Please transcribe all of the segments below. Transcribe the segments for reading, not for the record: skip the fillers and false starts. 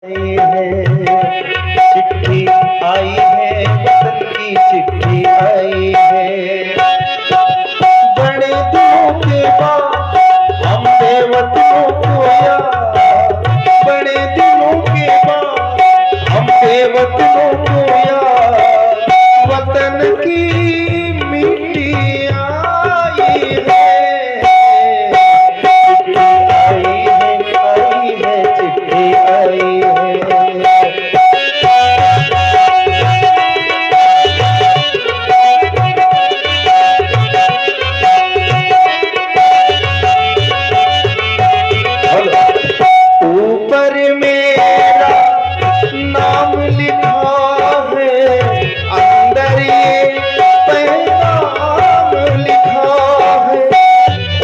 चिट्ठी आई है, वतन की चिट्ठी आई है। बड़े दिनों के बाद हम बेवतनों को याद, बड़े दिनों के बाद हम बेवतनों को याद, वतन की मिट्टी आई है। चिट्ठी आई है, ऊपर मेरा नाम लिखा है, अंदर ये पैगाम लिखा है। ओ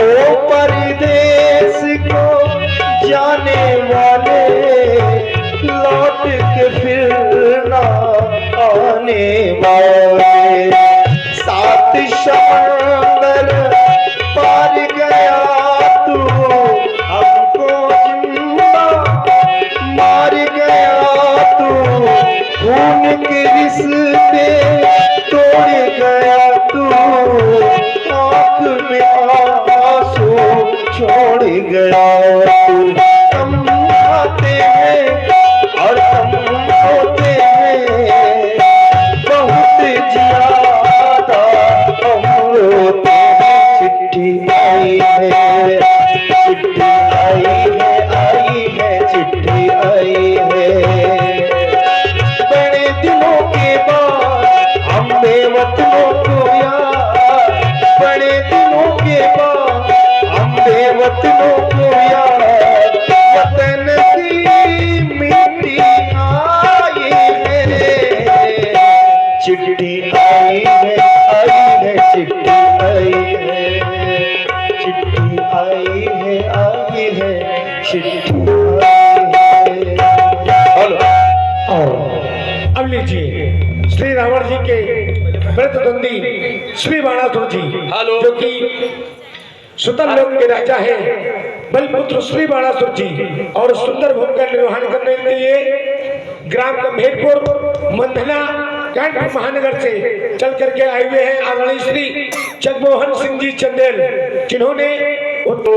परदेश को जाने वाले, लौट के फिर ना आने वाले। सात समंदर पार गया तू, हमको जिंदा मार गया तू। खून के रिश्ते तोड़ गया तू, आँख में आंसू छोड़ गया तू। हम खाते हैं और हम होते हैं, बहुत ज्यादा हम रोते हैं। चिट्ठी आई है, चिट्ठी आई है, चिट्ठी आई है। बड़े दिनों के बाद हम बेवतनों को याद, बड़े दिनों के बाद हम बेवतनों को याद, वतन की मिट्टी आई है। चिट्ठी आई है, चिट्ठी आई है, चिट्ठी आई है, चिट्ठी आई है। अब लीजिए श्री रावण जी के प्रतिद्वंदी श्री बाणासुर जी, जो कि सुतल लोक के राजा है, बलपुत्र श्री बाणासुर जी, और सुंदर भूमिका निर्वहन करने के लिए ग्राम गंभीरपुर मंधना कैंट महानगर से चल करके आए हुए हैं आदरणीय श्री जगमोहन सिंह जी चंदेल, जिन्होंने गुरु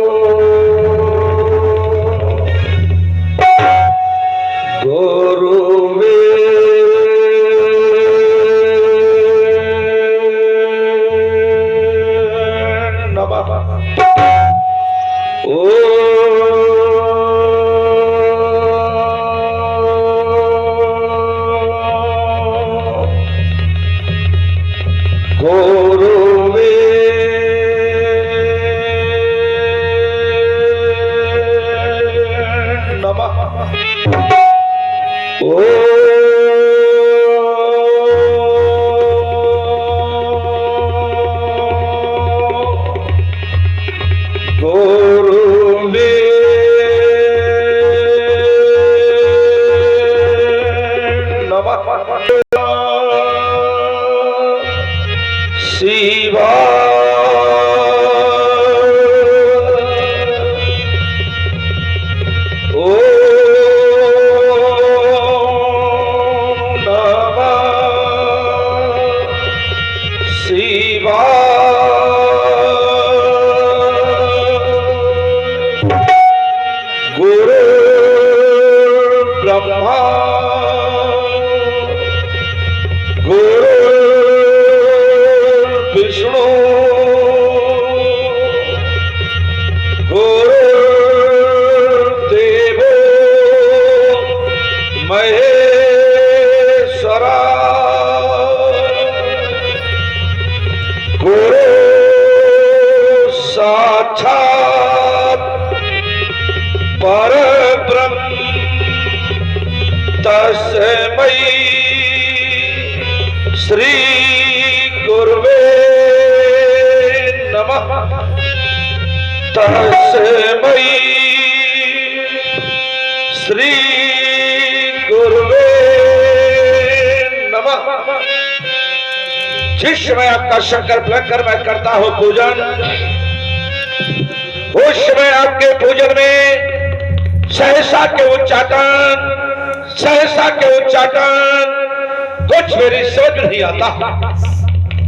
शिवा ओ नमः शिवा गुरु ब्रह्मा गुरु विष्णु गुरुदेवो महेश्वरा गुरु साक्षात परब्रह्म तस्मै श्री गुरुवे नमः। तस्मै श्री गुरुवे नमः। जिस समय आपका संकल्प लेकर मैं करता हूं पूजन, उस समय आपके पूजन में सहसा के उच्चाटन सहसा के उच्चाटन कुछ मेरी समझ नहीं आता।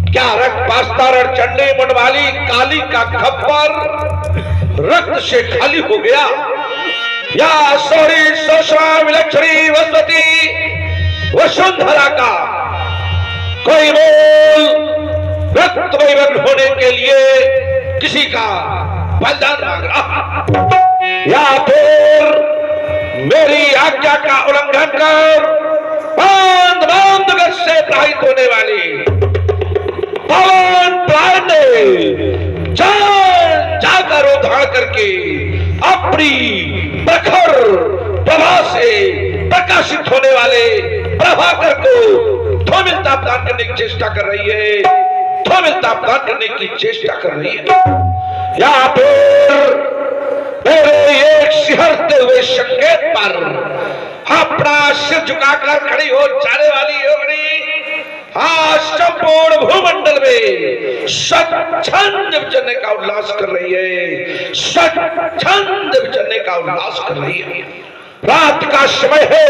क्या रक्त पास्तारण चंडी मुंडवाली काली का खप्पर रक्त से खाली हो गया, या सोरी सोशा विलक्षणी वसवती वसुंधरा का कोई मोल रक्त वैभव होने के लिए किसी का बलिदान मांग रहा, या फिर मेरी आज्ञा का उल्लंघन कर बांध बांध गज से प्रहित होने वाली पवन प्राण ने जान जाकर उधार करके अपनी प्रखर प्रभा से प्रकाशित होने वाले प्रभाकर को धूमिलता प्रदान करने की चेष्टा कर रही है, धूमिलता प्रदान करने की चेष्टा कर रही है। या फिर मेरे एक सिहरते हुए संकेत पर अपना सिर झुकाकर खड़ी हो जाने वाली योगिनी आज संपूर्ण भूमंडल में स्वच्छंद विचरने का उल्लास कर रही है, स्वच्छंद विचरने का उल्लास कर रही है। रात का समय है,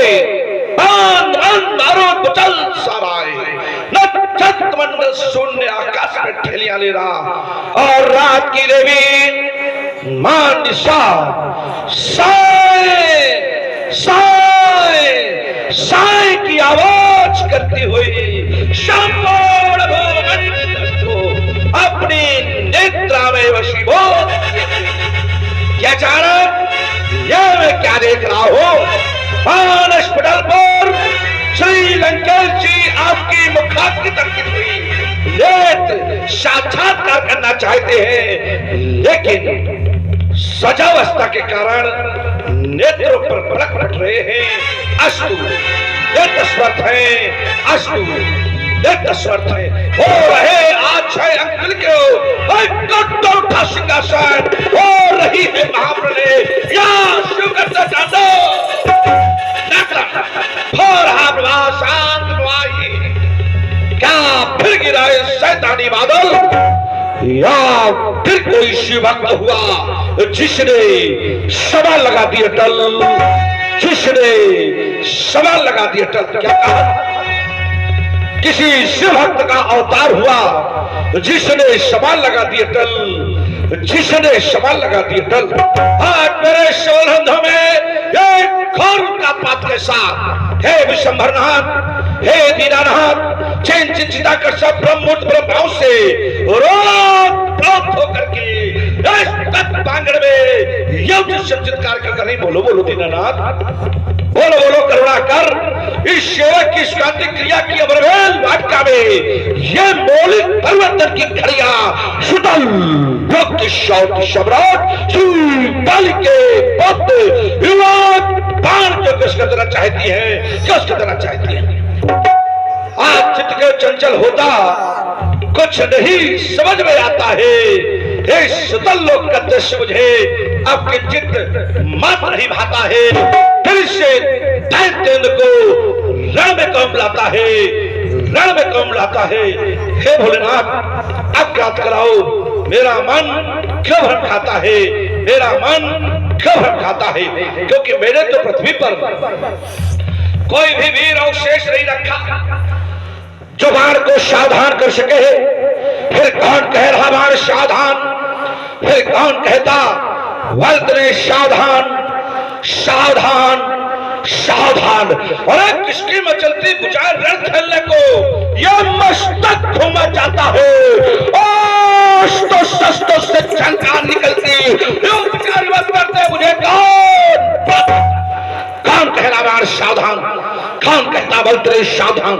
चल सारा नक्षत्र मंडल शून्य आकाश में ठेलियां ले रहा, और रात की देवी मां निशा साए साए साए की आवाज करती हुई संपूर्ण भूमंडल को अपनी नेत्रा में वशीभूत। क्या जाना यह मैं क्या देख रहा हूं? मानस पटल पर श्री लंकेश जी आपकी मुखाग्नि तर्कित हुई नेत्र साक्षात्कार करना चाहते हैं, लेकिन सजावस्था के कारण नेत्रों पर पलक पट रहे हैं। अस्तु नेत्र स्वर्थ है, अस्तु नेत्र स्वर्थ है, हो रहे आज 6 अंक के उठा सिंहासन हो रही है महाप्रलय, या शुक्र से जानो हो रहा प्रवाह शांत प्रवाही। क्या फिर गिरा शैतानी बादल, या फिर कोई शिव भक्त हुआ जिसने सवाल लगा दिए टल, जिसने सवाल लगा दिए टल। क्या कहा? किसी शिव भक्त का अवतार हुआ जिसने सवाल लगा दिए टल, जिसने सवाल लगा दिए टल। आज मेरे शोलंधों में एक घोर का पाप के साथ हे विशंभरनाथ, हे दीनानाथ, चैन चिंता कर सब ब्रह्मूर्त ब्रह्म भाव से रोत होकर के प्रांगण में यज्ञ चित्कार कर नहीं। बोलो बोलो दीनानाथ, बोलो बोलो करुणा कर। इस सेवक की शांति क्रिया की अमरवेल वाटिका में ये मौलिक परिवर्तन की घड़िया सुतल भक्त शौत सम्राट श्री बलि के पुत्र युवक बाण जो किसका देना चाहती है, किसका देना चाहती है। आज चित्त के चंचल होता कुछ नहीं समझ में आता है। इस सुतल लोक का दृश्य मुझे अब किंचित मत नहीं भाता है। फिर से दैत्य को रण में कौन लाता है, रण में कौन लाता है। हे भोलेनाथ अब ज्ञात कराओ, मेरा मन क्यों भ्रम खाता है, मेरा मन क्यों भ्रम खाता है। क्योंकि मैंने तो पृथ्वी पर कोई भी वीर अवशेष नहीं रखा जो बाण को सावधान कर सके। फिर कौन कह रहा बाण सावधान, फिर कौन कहता वर्त ने सावधान सावधान सावधान। अरे किसकी मचलती बुझाए रण खेलने को यह मस्तक घूमा जाता है, तो शस्त्रों से झंकार निकलती करते मुझे कौन कहना बाण सावधान, कौन कहता बलते सावधान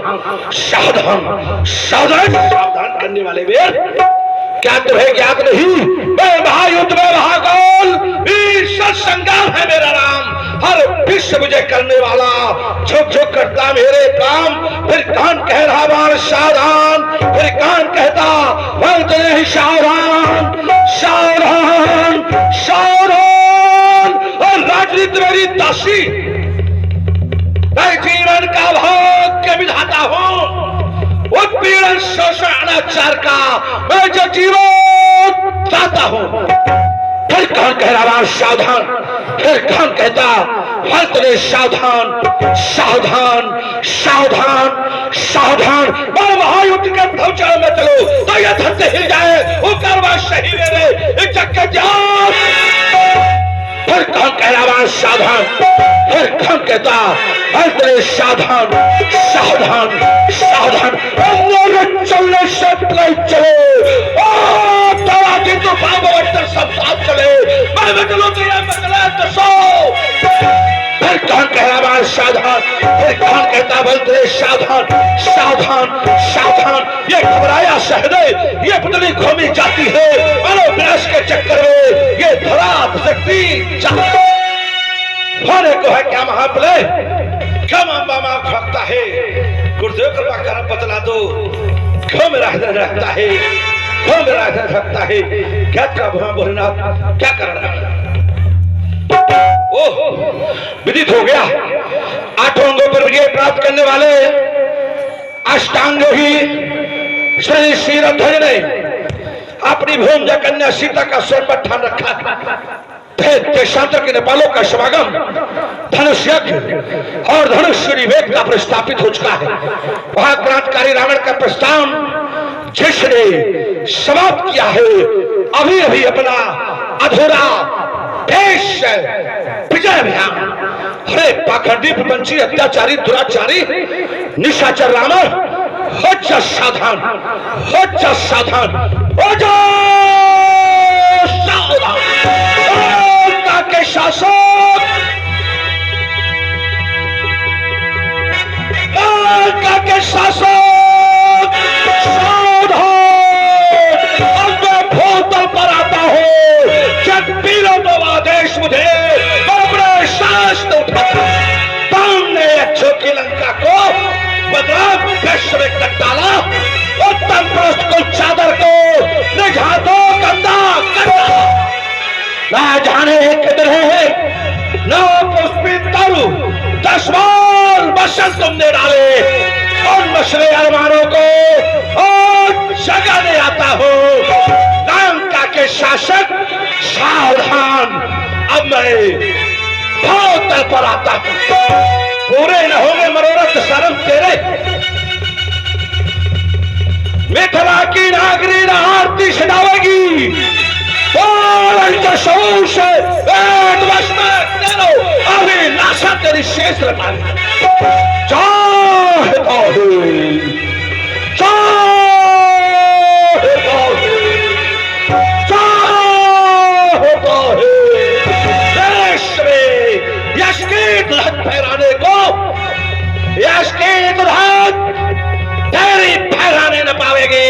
सावधान सावधान। सावधान करने वाले वीर क्या तुम्हें ज्ञात नहीं? मैं महायुद्ध में महागोल ईश्वर संग्राम है मेरा नाम। हर विश्व मुझे करने वाला झुक झुक करता मेरे काम। फिर कौन कह रहा बाण सावधान, फिर कौन कहता बलते नहीं सावधान सावधान सावधान। और राजनीति मेरी दासी, मैं जीवन का भोग के विधाता हूं। उत्पीड़न शोषण अनाचार का मैं जो जीवन दाता हूं। फिर कौन कह रहा सावधान, फिर कौन कहता हर तेरे सावधान सावधान सावधान सावधान। और महायुद्ध के पहुंचा में चलो तो ये धरती हिल जाए, वो कारवा सही मेरे चक्कर जाओ। फिर कौन कह रहा सावधान, फिर कौन कहता हर तेरे सावधान सावधान सावधान। चलने से चलो सब साथ चले, मैं बदलो तो यह बदला तो सो। फिर कौन कह रहा सावधान, फिर कौन कहता बोल तेरे सावधान सावधान सावधान। ये घबराया सहदे, ये बदली घूमी जाती है मानो विनाश के चक्कर में ये धरा सकती होने को है। क्या महाबले क्या मामा मां भागता है, गुरुदेव कृपा कर बतला दो क्यों मेरा हृदय रहता है, क्यों मेरा हृदय रहता है। क्या क्या भगवान भोलेनाथ क्या कर रहा है। ओह विदित हो गया, 8 अंगों पर विजय प्राप्त करने वाले अष्टांग ही श्री क्षीरध्वज ने अपनी भूमजा कन्या सीता का स्वर पर ठान रखा। देशांतर के नेपालों का समागम धनुष यज्ञ और धनुष विवेक का प्रस्तापित हो चुका है। वहां क्रांतिकारी रावण का प्रस्थान जिसने समाप्त किया है, अभी अभी अपना अधूरा देश विजय अभियान। अरे पाखंडी प्रपंची अत्याचारी दुराचारी निशाचर रावण हो जा सावधान, हो जा सावधान, हो जा सावधान। के शासक के शासक सावधान, अब भूतल पर आता हो जब पीरो तो आदेश मुझे अपने शास्त्र उठाता। ने छोटी लंका को बदलाव विश्व में कर डाला, उत्तम पृष्ठ को चादर को निझातो गंदा कर डाला। ना जाने कितने हैं ना पुष्पित तरु 10 बार बसंत तुमने डाले, और मछले अरमानों को और जगाने आता हो। लंका के शासक सावधान, अब मैं भूतल पर आता हूं। पूरे न होंगे मनोरथ शर्म तेरे, मिथिला की नागरी आरती सजावेगी। अभी लाशा तेरी शेष रखानी। देश में यश की ध्वज फहराने को, यश की ध्वज तेरी फहराने न पावेगी।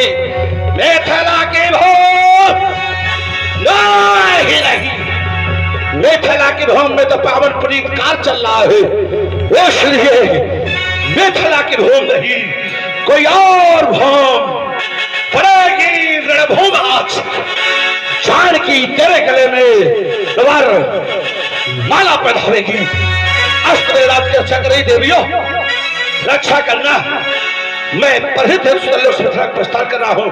मिथिला की भूमि नहीं, मिथिला की भूमि में तो पावन पुनीत काल चल रहा है, इसलिए मिथिला की भूमि नहीं कोई और भूमि पड़ेगी। रणभूमि आज जानकी तेरे गले में दोबारा माला पहनावेगी। अस्त्र रात की रक्षा कर रही देवियों, रक्षा करना। मैं परिहित प्रस्ताव कर रहा हूं।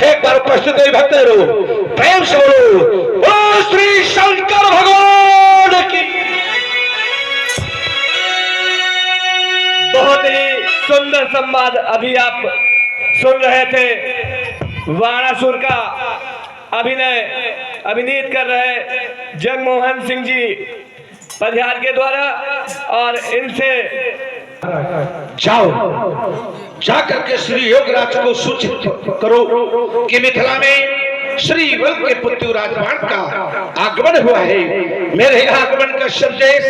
एक बार उपस्थित भक्त रहो, प्रेम से बोलो ओ श्री शंकर भगवान की। बहुत ही सुंदर संवाद अभी आप सुन रहे थे। वाणासुर का अभिनीत कर रहे जगमोहन सिंह जी पधियार के द्वारा, और इनसे जाओ जाकर के श्री योगराज को सूचित करो कि मिथिला में श्री बल के पुत्र राजवान का आगमन हुआ है। मेरे आगमन का संदेश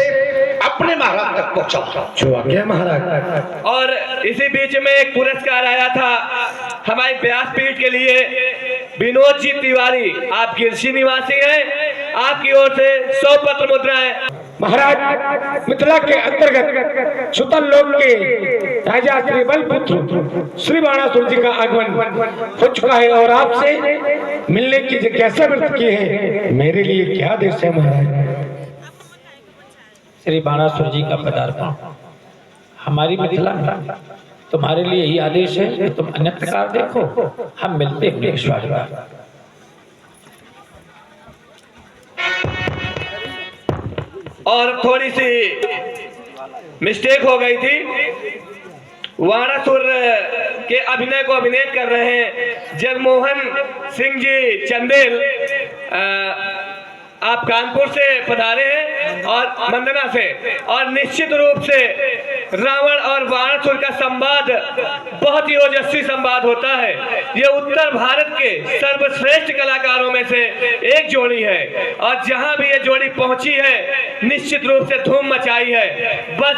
अपने महाराज तक पहुंचाओ। जो आज्ञा महाराज। और इसी बीच में एक पुरस्कार आया था हमारे व्यासपीठ के लिए। विनोद जी तिवारी, आप गिरसी निवासी हैं, आपकी ओर से 100 पत्र मुद्राएं। महाराज, मिथिला के अंतर्गत सुतल लोक के राजा श्री बलपुत्र श्री बाणासुर जी का आगमन हो चुका है, और आपसे मिलने की जिज्ञासा व्यक्त की है। मेरे लिए क्या आदेश है महाराज? श्री बाणासुर जी का पदार्पण हमारी मिथिला में तुम्हारे लिए यही आदेश है कि तुम अन्य प्रकार देखो, हम मिलते हुए स्वागत। और थोड़ी सी मिस्टेक हो गई थी। वाणासुर के अभिनय को अभिनय कर रहे हैं जगमोहन सिंह जी चंदेल। आप कानपुर से पधारे हैं और मंदना से, और निश्चित रूप से रावण और वाणासुर का संवाद बहुत ही ओजस्वी संवाद होता है। ये उत्तर भारत के सर्वश्रेष्ठ कलाकारों में से एक जोड़ी है, और जहां भी ये जोड़ी पहुंची है निश्चित रूप से धूम मचाई है। बस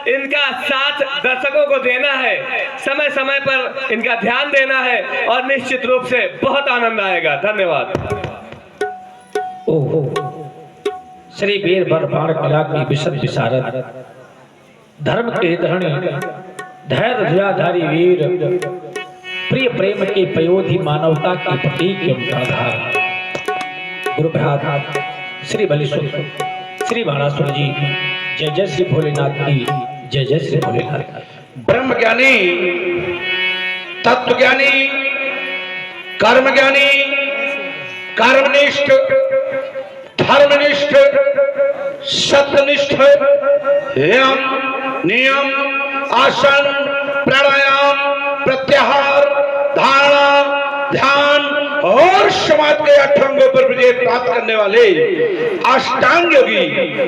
इनका साथ दर्शकों को देना है, समय समय पर इनका ध्यान देना है, और निश्चित रूप से बहुत आनंद आएगा। धन्यवाद। ओहो, श्री वीर बरबाण कला की विशद विशारद, धर्म के धरणी, धैर्य ध्याधारी वीर, प्रिय प्रेम के पयोधि, मानवता के प्रतीक एवं आधार गुरु प्रसाद श्री बलिसुर श्री बाणासुर जी। जय जय श्री भोलेनाथ की जय जय श्री भोलेनाथ। ब्रह्म ज्ञानी, तत्व ज्ञानी, कर्म ज्ञानी, कर्मनिष्ठ, धर्मनिष्ठ, सत्यनिष्ठ, यम नियम, आसन, प्राणायाम, प्रत्याहार, धारणा, ध्यान और समाज के अठंगों पर विजय प्राप्त करने वाले अष्टांग योगी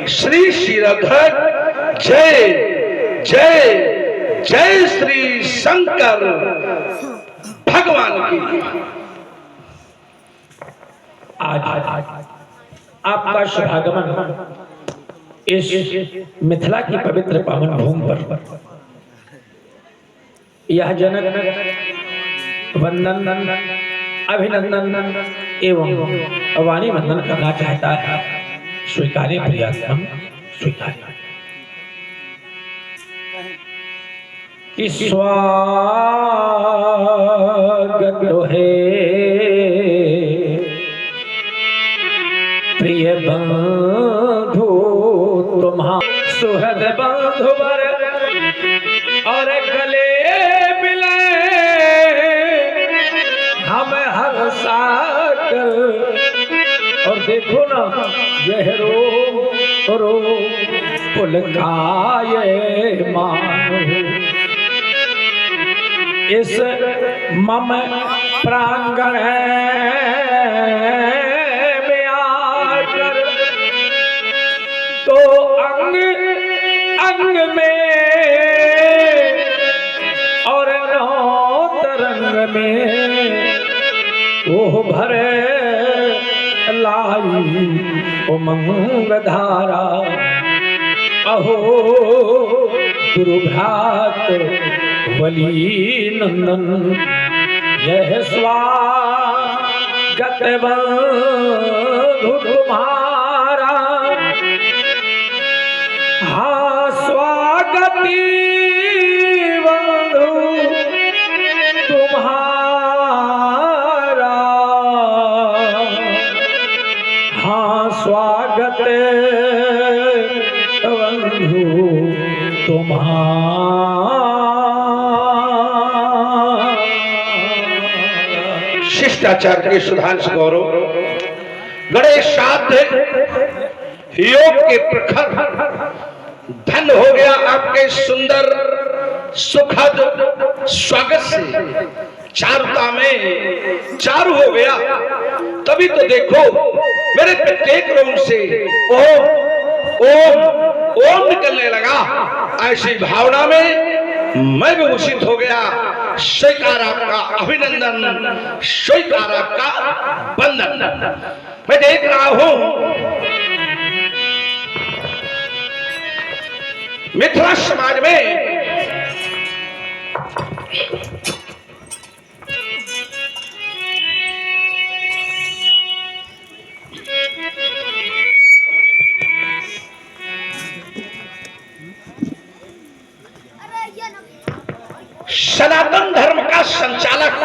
श्री श्रीधर जय जय जय श्री शंकर भगवान की। आज आपका शुभागमन इस मिथिला की पवित्र पावन भूमि पर यह जनक वंदन, अभिनंदन एवं वाणी वंदन करना चाहता है। स्वीकार्य प्रियात्म स्वीकार्य। कि स्वागत है प्रिय बंधु तुम्हारा, सुहृद बंधु वर और गले मिले हम हर साकर। और देखो ना यह रो पुलकाये मानो, इस मम प्रांगण में आकर तो अंग अंग में और नौ तरंग में वो भरे लाई उमंग धारा। अहो दुर्भात बलि नंदन, यह स्वागत बंधु तुम्हारा। हाँ स्वागती बंधु तुम्हारा, हाँ स्वागत बंधु तुम्हारा। शिष्टाचार के सुधांश गौरव, गणेश श्राद्ध योग के प्रखर धन हो गया आपके सुंदर सुखद स्वागत से। चारुता में चारु हो गया, तभी तो देखो मेरे प्रत्येक रोम से ओम ओम ओम निकलने लगा। ऐसी भावना में मैं भी उषित हो गया। स्वीकार आपका अभिनंदन, स्वीकार आपका वंदन। मैं देख रहा हूं मिथिला समाज में सनातन धर्म का संचालक,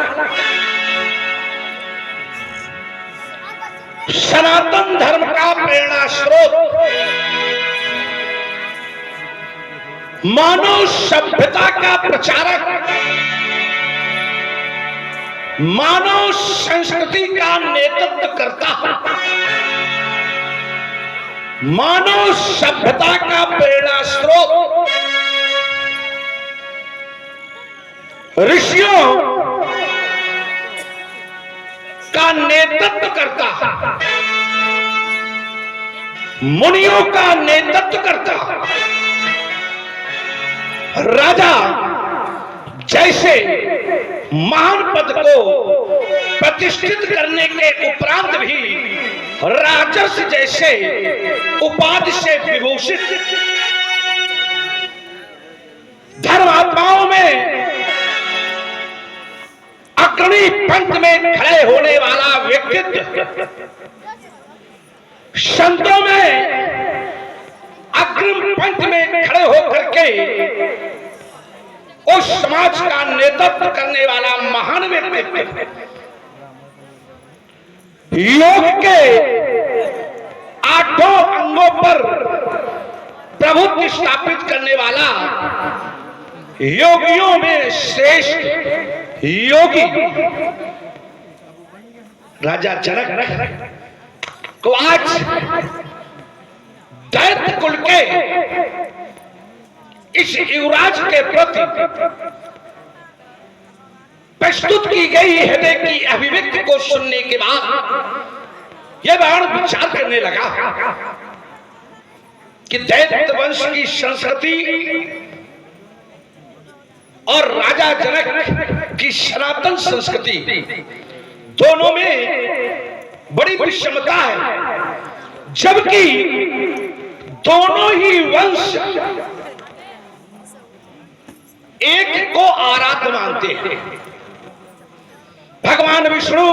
सनातन धर्म का प्रेरणा स्रोत, मानव सभ्यता का प्रचारक, मानव संस्कृति का नेतृत्व करता मानव सभ्यता का प्रेरणा स्रोत ऋषियों का नेतृत्व करता, मुनियों का नेतृत्व करता, राजा जैसे महान पद को प्रतिष्ठित करने के उपरांत भी राजर्षि जैसे उपाधि से विभूषित धर्मात्माओं में अग्रणी पंक्ति में खड़े होने वाला व्यक्तित्व, संतों में अग्रिम पंक्ति में खड़े होकर के उस समाज का नेतृत्व करने वाला महान व्यक्तित्व, योग के आठों अंगों पर प्रभुत्व स्थापित करने वाला, योगियों में श्रेष्ठ योगी राजा जनक को आज दैत्य कुल के इस युवराज के प्रति प्रस्तुत की गई हृदय की अभिव्यक्ति को सुनने के बाद यह बाण विचार करने लगा कि दैत्य वंश की संस्कृति और राजा जनक की सनातन संस्कृति दोनों में बड़ी विषमता है, जबकि दोनों ही वंश एक को आराध्य मानते हैं। भगवान विष्णु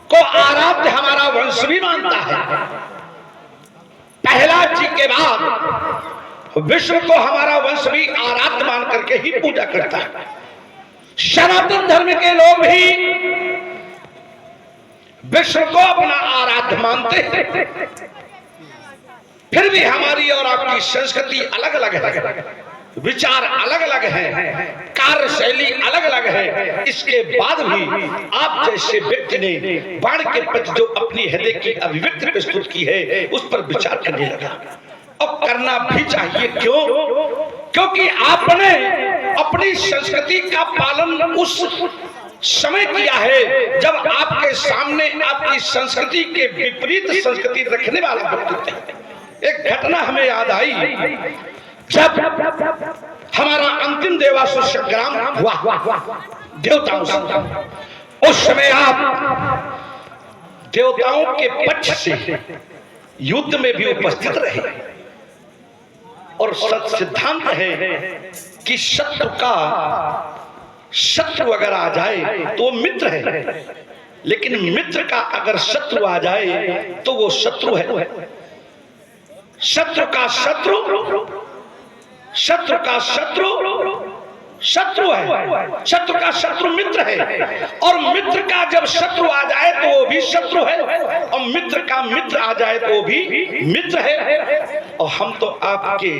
को आराध्य हमारा वंश भी मानता है। प्रहलाद जी के बाद विष्णु को हमारा वंश भी आराध्य मान करके ही पूजा करता है। सनातन धर्म के लोग भी विष्णु को अपना आराध्य मानते हैं। फिर भी हमारी और आपकी संस्कृति अलग अलग है, विचार अलग अलग है, कार्यशैली अलग अलग है। इसके बाद भी आप जैसे व्यक्ति ने बाण के प्रति जो अपनी हृदय की अभिव्यक्ति प्रस्तुत की है उस पर विचार करने लगा, और करना भी चाहिए। क्यों? क्योंकि आपने अपनी संस्कृति का पालन उस समय किया है जब आपके सामने आपकी संस्कृति के विपरीत संस्कृति रखने वाला व्यक्ति था। एक घटना हमें याद आई, जब हमारा अंतिम देवासुर संग्राम हुआ देवताओं से, उस समय आप देवताओं के पक्ष से युद्ध में भी उपस्थित रहे, और सिद्धांत है कि शत्रु अगर आ जाए तो वो मित्र है, लेकिन मित्र का अगर शत्रु आ जाए तो वो शत्रु है। शत्रु का शत्रु शत्रु का शत्रु शत्रु है, शत्रु का शत्रु मित्र है, और मित्र का जब शत्रु आ जाए तो वो भी शत्रु है, और मित्र का मित्र आ जाए तो वो भी मित्र है। और हम तो आपके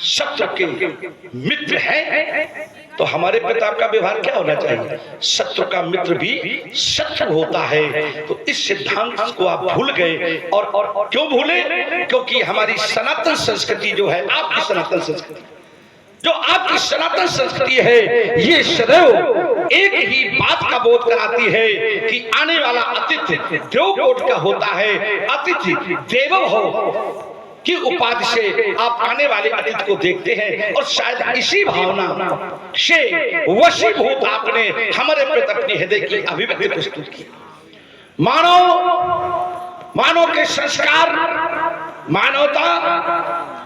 शत्रु के मित्र हैं, तो हमारे प्रति आपका व्यवहार क्या होना चाहिए? शत्रु का मित्र भी शत्रु होता है। तो इस सिद्धांत को आप भूल गए, और क्यों भूले? क्योंकि हमारी सनातन संस्कृति जो है, आपकी सनातन संस्कृति जो आपकी सनातन संस्कृति है, ये सदैव एक ही बात का बोध कराती है कि आने वाला अतिथि देवकोट का होता है। अतिथि देवो हो की उपाधि से आप आने वाले अतिथि को देखते हैं, और शायद इसी भावना से वशीभूत आपने हमारे प्रति अपनी हृदय की अभिव्यक्ति प्रस्तुत की। मानव के संस्कार, मानवता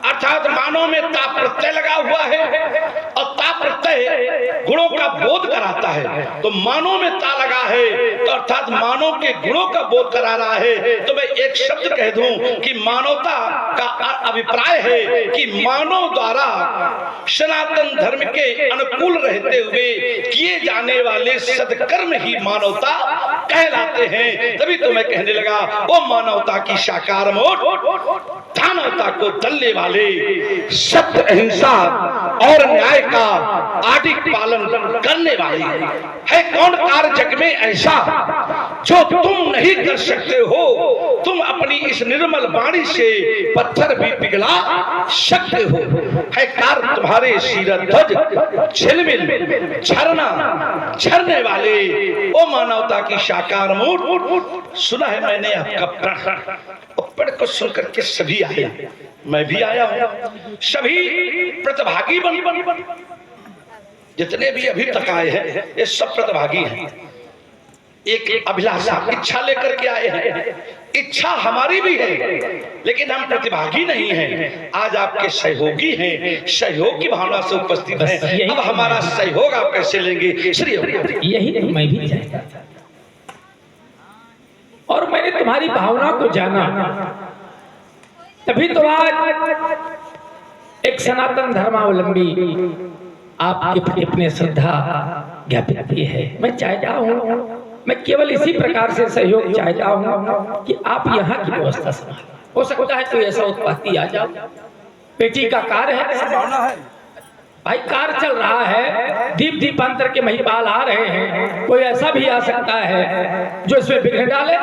अर्थात मानव में ता प्रत्यय लगा हुआ है, और ता प्रत्यय गुणों का बोध कराता है। तो मानव में ता लगा है, तो अर्थात मानव के गुणों का बोध करा रहा है। तो मैं एक शब्द कह दूं कि मानवता का अभिप्राय है कि मानव द्वारा सनातन धर्म के अनुकूल रहते हुए किए जाने वाले सदकर्म ही मानवता कहलाते हैं। तभी तो मैं कहने लगा, वो मानवता की साकार मोट धाम मानवता को दलने वाले, सत्य, अहिंसा और न्याय का आदिक पालन करने वाले है कौन कार जग में ऐसा जो तुम नहीं कर सकते हो। तुम अपनी इस निर्मल वाणी से पत्थर भी पिघला सकते हो। है कार तुम्हारे शीरध्वज झिलमिल झरना झरने वाले ओ मानवता की साकार मूर्त। सुना है मैंने आपका प्रण को सुनकर के सभी आए, मैं भी आया हूं। सभी प्रतिभागी बन जितने भी अभी तक आए हैं ये सब प्रतिभागी हैं। एक अभिलाषा इच्छा लेकर के आए हैं। इच्छा हमारी भी है लेकिन हम प्रतिभागी नहीं हैं। आज आपके सहयोगी हैं, सहयोग की भावना से उपस्थित हैं। अब हमारा सहयोग आप कैसे लेंगे श्री? यही नहीं मैं भी चाहता था और मैंने तुम्हारी भावना को जाना, तभी तो आज एक सनातन धर्मावलंबी आपके प्रति अपने श्रद्धा ज्ञापित की है। मैं चाहता हूँ, मैं केवल इसी प्रकार से सहयोग चाहता हूँ कि आप यहाँ की व्यवस्था संभालें। हो सकता है कोई ऐसा उत्पत्ति आ जाओ, बेटी का कार्य है भाई, कार्य चल रहा है, दीप दीपांतर के महिपाल आ रहे हैं, कोई ऐसा भी आ सकता है जो इसमें विघ्न डाले।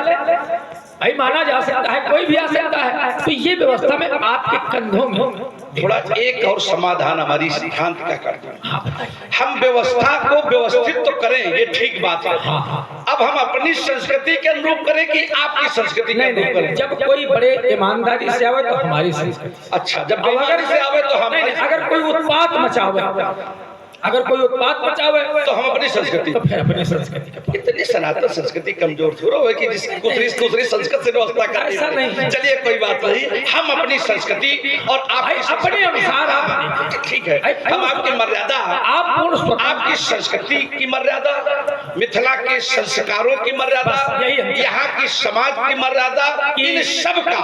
भाई माना जा सकता है, कोई भी आ सकता है। तो ये व्यवस्था में आपके कंधों में थोड़ा एक और समाधान हमारी सिद्धांत का करते हैं। हम व्यवस्था को व्यवस्थित तो करें, ये ठीक बात है। अब हम अपनी संस्कृति के अनुरूप करें कि आपकी संस्कृति के अनुरूप करें? जब कोई बड़े ईमानदारी से आवे तो हमारी संस्कृति। अच्छा, जब ईमानदारी से आवे तो हम। अगर कोई उत्पात मचावे, अगर कोई उत्पात मचावे तो हम अपनी संस्कृति, तो फिर अपनी संस्कृति। इतनी सनातन संस्कृति कमजोर थोड़ा है कि दूसरी संस्कृति से व्यवस्था करें। ऐसा नहीं। चलिए कोई बात नहीं, हम अपनी संस्कृति और आपकी अपने अनुसार आप ठीक है। हम आपकी मर्यादा, आप आपकी संस्कृति की मर्यादा, मिथिला के संस्कारों की मर्यादा, यहाँ की समाज की मर्यादा, इन सब का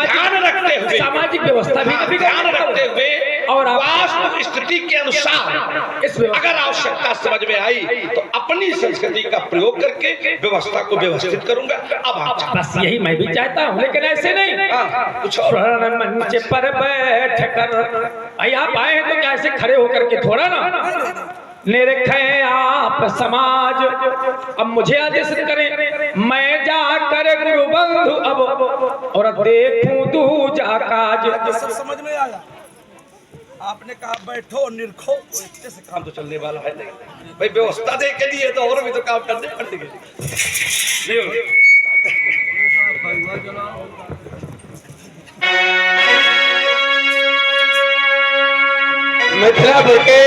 ध्यान रखते हुए, सामाजिक व्यवस्था भी ध्यान रखते हुए और वास्तु स्थिति के अनुसार अगर आवश्यकता समझ में आई तो अपनी संस्कृति का प्रयोग करके व्यवस्था को व्यवस्थित करूंगा। अब आप बस यही मैं भी चाहता हूँ, लेकिन ऐसे नहीं। कुछ और मंच पर बैठ कर आप आए हैं तो क्या ऐसे खड़े होकर के थोड़ा ना निरखे आप समाज। अब मुझे आदेश करें, मैं जाकर गुरु बंधु अब और देखूं दूजा काज। समझ में आया? आपने कहा बैठो निरखो, इतने से काम तो चलने वाला है नहीं भाई। व्यवस्था दे के लिए तो और भी तो काम करने पड़ेंगे। मिथिला के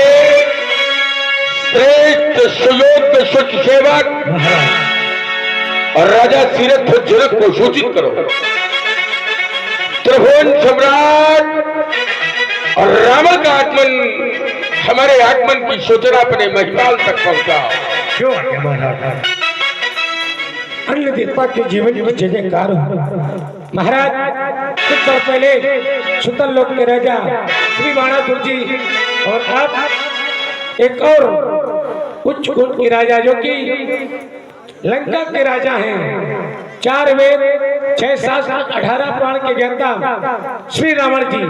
श्रेष्ठ सुयोग्य सुच सेवक और राजा सीरथ जनक को सूचित करो। त्रिभुवन सम्राट और रावण का आगमन, हमारे आगमन की सूचना अपने महिपाल तक पहुंचाओ। अन्य देवता के जीवन में जय जयकार हो। महाराज कुछ साल पहले सुतल लोक के राजा श्री बाणासुर जी और आप एक और उच्च कुल के राजा जो कि लंका के राजा हैं, 4 वेद 6 शास्त्र 18 पुराण के ज्ञाता श्री रावण जी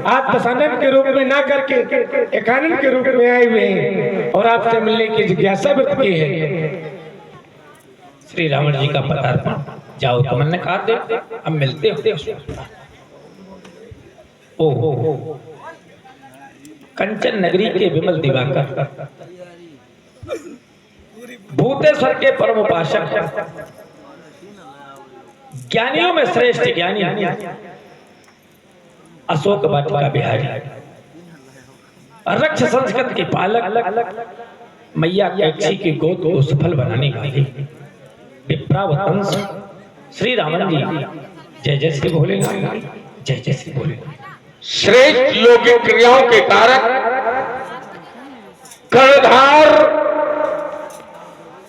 आज प्रसादन के रूप में ना करके एकानन के रूप में आए हुए हैं और आपसे मिलने की जिज्ञासा व्यक्त की है। श्री रावण जी का पदार्पण, जाओ तमन्ना कर दे, अब मिलते हो। ओ कंचन नगरी के विमल दिवाकर, भूतेश्वर के परम उपासक, ज्ञानियों में श्रेष्ठ ज्ञानी अशोक वाटिका बिहारी, रक्ष संस्कृत के पालक, मैया कैक्षी के गोद को सफल बनाने वाले विप्रावतंस श्री रावण जी। जय जय श्री भोलेनाथ, जय जय श्री भोलेनाथ। श्रेष्ठ योगिक क्रियाओं के कारक, कर्णधार,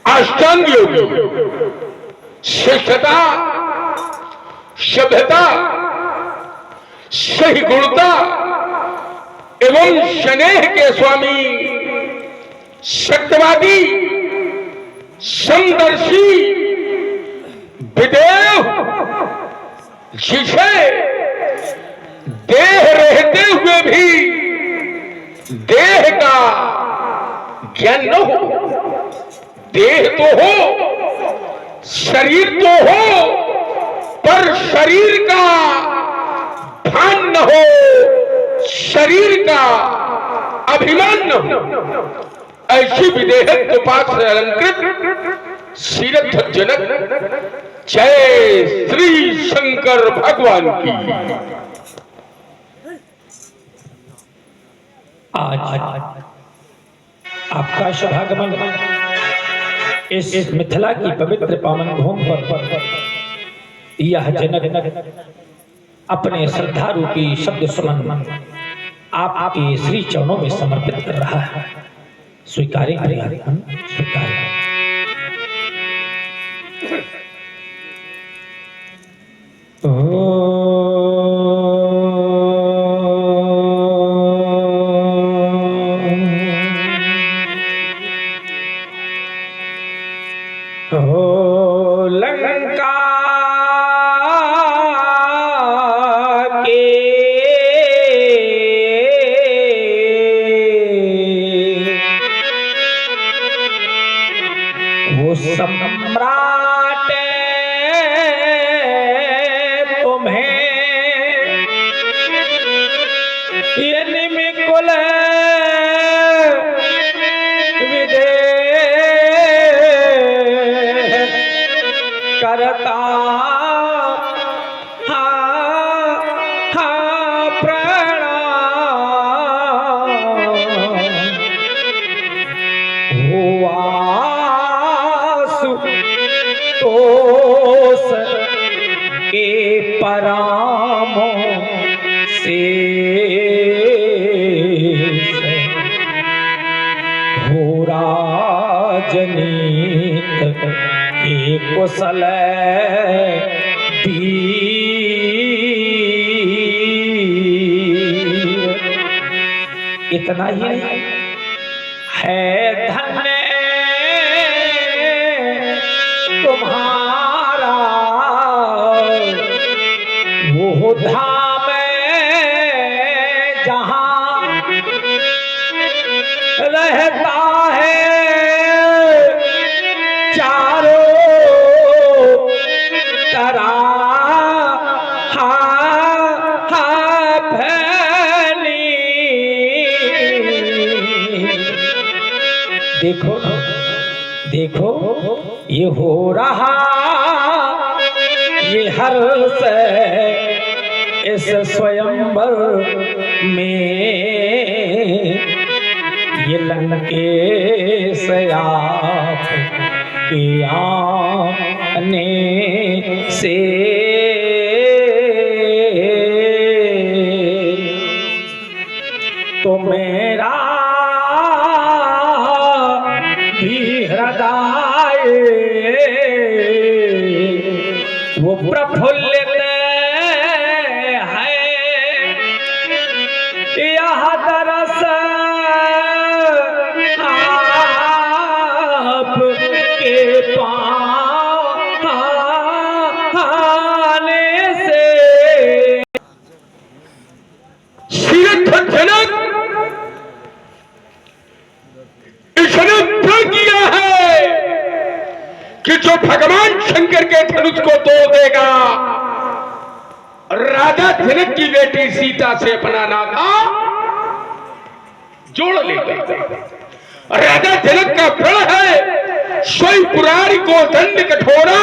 अष्टांग योगी, श्रेष्ठता, सभ्यता, सही गुणता एवं स्नेह के स्वामी, सत्यवादी, समदर्शी, विदेव, जिसे देह रहते हुए भी देह का ज्ञान न हो। देह तो हो, शरीर तो हो, पर शरीर का भान न हो, शरीर का अभिमान न हो। ऐसी विदेहत्व पाठ से अलंकृत सीरथ जनक जय श्री शंकर भगवान की। आज आपका शुभागमन इस मिथिला की पवित्र पावन भूमि पर यह जनक अपने श्रद्धा रूपी शब्द सुमन आपके श्री चरणों में समर्पित कर रहा है। स्वीकारें प्रियतम, स्वीकारें। लंका के वो सम्राट तुम्हें ये निमिकुल करता प्रणाम हुआ सुतोष के परामों से हो राजनीत के कुशल इतना ही है धन्य तुम्हारा वो धाम जहां रहता है चारों तरह फैली। देखो देखो ये हो रहा ये हर्ष इस स्वयंवर में ये लंकेश आप के आने से तो मेरा भी हृदय वो प्रफुल्लित है। यह दरस आप के पाने से सीरथ जनक इसने तय किया है कि जो भगवान शंकर के धनुष को तोड़ देगा, राजा जनक की बेटी सीता से अपना नाता जोड़ लेगा। राजा जनक का प्रण है सोई पुरारी को दंड कठोरा,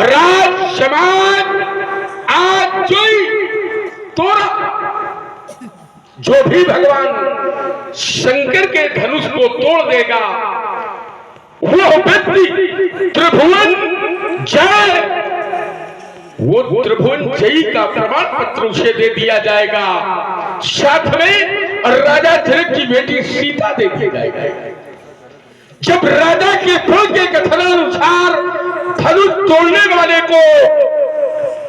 राज समाज आज जोई तोड़ा। जो भी भगवान शंकर के धनुष को तोड़ देगा वो व्यक्ति त्रिभुवन जय, वो त्रिभुवन जयी का प्रमाण पत्र उसे दे दिया जाएगा। साथ में राजा जनक की बेटी सीता दे दी जाएगी। जब राजा के प्रण के कथनानुसार धनुष तोड़ने वाले को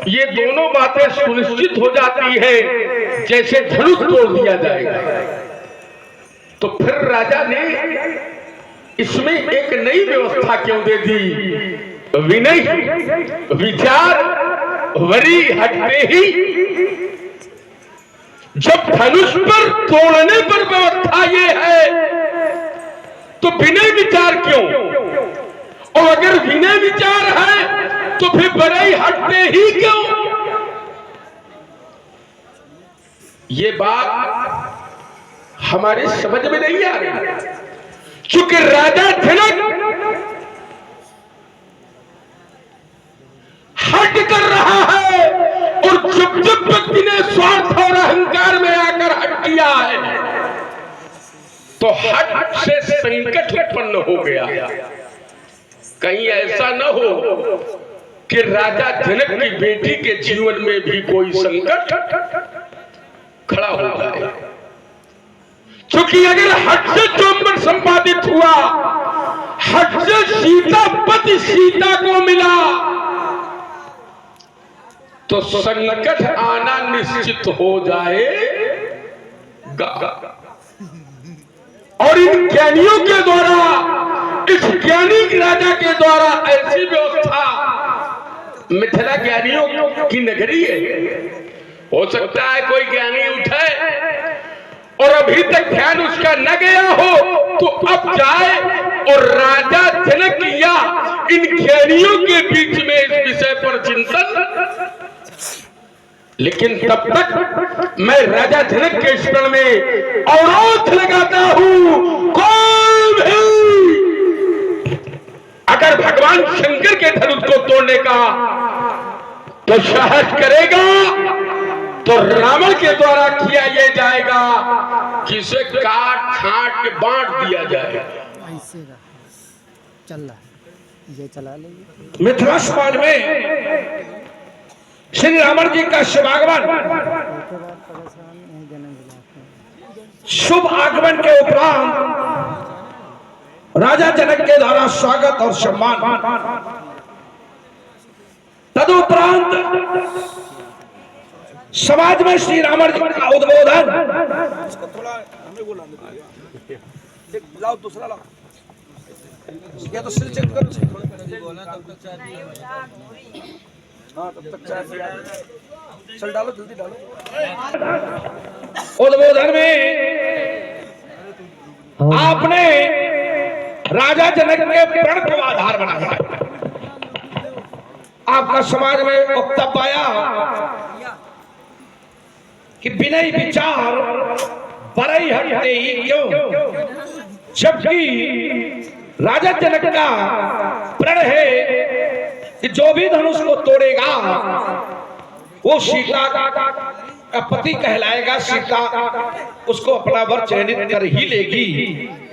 ये दोनों बातें सुनिश्चित हो जाती है, जैसे धनुष तोड़ दिया जाएगा, तो फिर राजा ने इसमें एक नई व्यवस्था क्यों दे दी? विनय विचार वरी हटते ही जब धनुष पर तोड़ने पर व्यवस्था ये है तो विनय विचार क्यों? और अगर विनय विचार है तो फिर बड़ाई हटते ही क्यों? ये बात हमारे समझ में नहीं आ रही। क्योंकि राजा जनक हट कर रहा है और जब जब व्यक्ति ने स्वार्थ और अहंकार में आकर हट किया है तो हट से संकट उत्पन्न हो गया। कहीं ऐसा न हो कि राजा जनक की बेटी के जीवन में भी कोई संकट खड़ा हो जाए। क्योंकि अगर हट से चौपट संपादित हुआ, हट से सीता पति सीता को मिला तो संकट आना निश्चित हो जाएगा। और इन ज्ञानियों के द्वारा, इस ज्ञानी राजा के द्वारा ऐसी व्यवस्था, मिथिला ज्ञानियों की नगरी है। हो सकता है कोई ज्ञानी उठे और अभी तक ध्यान उसका न गया हो तो अब जाए और राजा जनक या इन ज्ञानियों के बीच में इस विषय पर चिंतन। लेकिन तब तक मैं राजा जनक के स्मरण में अवरोध लगाता हूं। कोई भी अगर भगवान शंकर के धनुष को तोड़ने का तो साहस करेगा तो रावण के द्वारा किया यह जाएगा कि इसे काट छांट के बांट दिया जाएगा। ऐसे का चल रहा है, ये चला लेंगे। मिथिला समाज में श्री रावण जी का शुभ आगमन के उपरांत राजा जनक के द्वारा स्वागत और सम्मान, तदुपरांत समाज में श्री रावण जी का उद्बोधन। लाओ दूसरा लाओ, या तो सिर चेक करो। हाँ तब तक चाय पिया, चल डालो जल्दी डालो। उद्बोधन में आपने राजा जनक के प्रण को आधार बनाया। आपका समाज में वक्तव्य आया कि विनय विचार बड़ाई हटते ही क्यों, जबकि राजा जनक का प्रण है कि जो भी धनुष को तोड़ेगा वो सीता का पति कहलाएगा, सीता उसको अपना वर चयनित कर ही लेगी।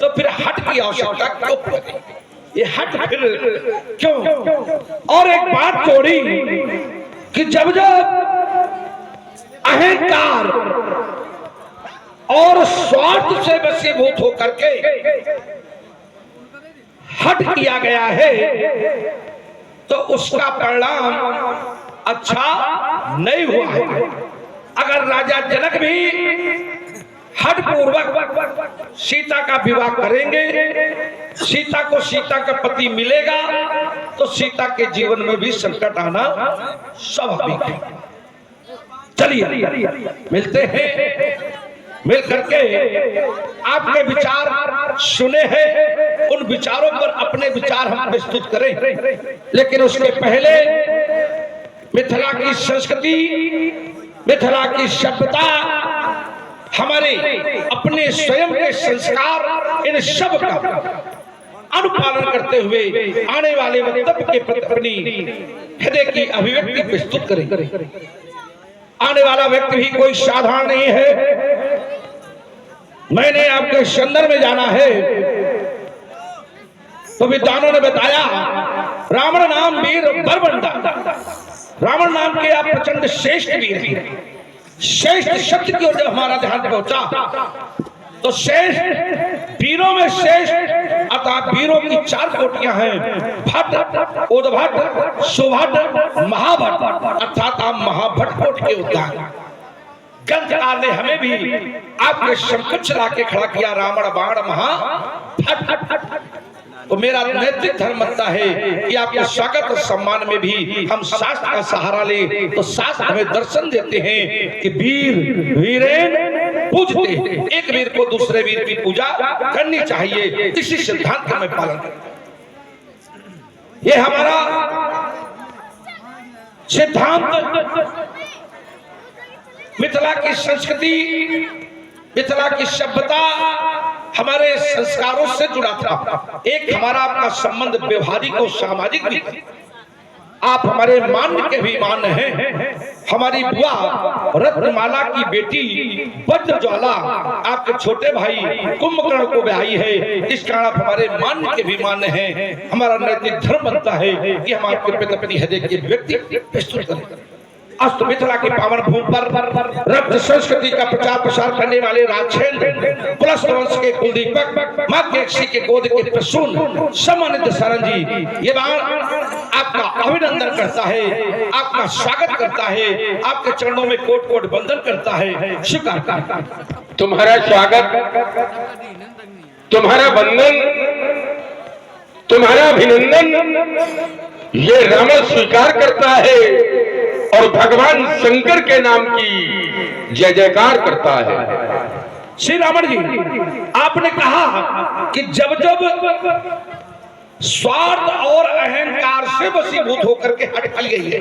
तो फिर हट की आवश्यकता क्यों पड़ी? ये हट फिर क्यों? और एक बात जोड़ी कि जब जब अहंकार और स्वार्थ से वशीभूत होकर के हट किया गया है तो उसका परिणाम अच्छा नहीं हुआ है। अगर राजा जनक भी हठ पूर्वक सीता का विवाह करेंगे, सीता को सीता का पति मिलेगा तो सीता के जीवन में भी संकट आना स्वाभाविक है। चलिए मिलते हैं, मिल करके आपके विचार सुने हैं, उन विचारों पर अपने विचार हम प्रस्तुत करें। लेकिन उसके पहले मिथिला की संस्कृति, मिथिला की सभ्यता, हमारे अपने स्वयं के संस्कार, इन सब का अनुपालन करते हुए आने वाले वक्तव्य के प्रति अपनी हृदय की अभिव्यक्ति प्रस्तुत करें। आने वाला व्यक्ति भी कोई साधारण नहीं है। मैंने आपके संदर्भ में जाना है तो विद्वानों ने बताया रावण नाम वीर बरबंडा, रावण नाम के आप प्रचंड श्रेष्ठ वीर हैं। श्रेष्ठ शब्द की ओर जब हमारा ध्यान पहुंचा तो श्रेष्ठ वीरों में श्रेष्ठ अर्थात वीरों की 4 कोटियां हैं, भट्ट, उद्भट, सुभट, महाभट्ट, अर्थात आप महाभट्ट कोट के होता है। ग्रंथकार ने हमें भी आपके समकक्ष ला के खड़ा किया, रावण बाण महाभट्ट। तो मेरा नैतिक धर्म बनता है कि आपके स्वागत और सम्मान में भी हम शास्त्र का सहारा ले। तो शास्त्र हमें दर्शन देते हैं कि वीर वीरेन पूजते हैं, एक वीर को दूसरे वीर की पूजा करनी चाहिए। इसी सिद्धांत का मैं पालन करता हूं। ये हमारा सिद्धांत मिथिला की संस्कृति, मिथिला की सभ्यता हमारे संस्कारों से जुड़ा था। एक हमारा आपका संबंध व्यवहारिक और सामाजिक भी। आप हमारे मान्य के भी मान्य हैं। हमारी बुआ रत्नमाला की बेटी वज्रज्वाला आपके छोटे भाई कुंभकर्ण को ब्याही है, इस कारण आप हमारे मान्य के भी मान्य हैं। हमारा नैतिक धर्म बनता है कि हम आपके प्रति अपनी हृदय के व्यक्ति प्रस्तुत करें। अस्त मिथिला की पावन भूमि पर रक्त संस्कृति का प्रचार प्रसार करने वाले राजेंद्र पुलस्त वंश के कुलदीपक मां के के गोद के प्रसून सम्मानित शरण जी, ये बात आपका अभिनंदन करता है, आपका स्वागत करता है, आपके चरणों में कोट कोट वंदन करता है, स्वीकार करता है। तुम्हारा स्वागत, तुम्हारा वंदन, तुम्हारा अभिनंदन ये रावण स्वीकार करता है और भगवान शंकर के नाम की जय जयकार करता है। श्री रावण जी, आपने कहा कि जब जब स्वार्थ और अहंकार से वशीभूत होकर के हट गई है,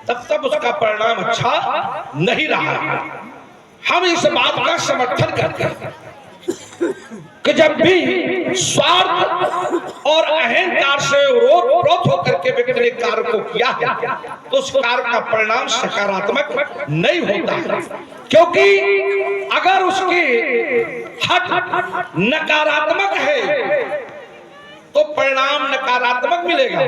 तब तब उसका परिणाम अच्छा नहीं रहा। हम इस बात का समर्थन करते हैं कि जब भी स्वार्थ और अहंकार से रोध होकर के व्यक्ति ने कार्य को किया है, तो उस कार्य का परिणाम सकारात्मक नहीं होता है। क्योंकि अगर उसकी हट नकारात्मक है तो परिणाम नकारात्मक मिलेगा,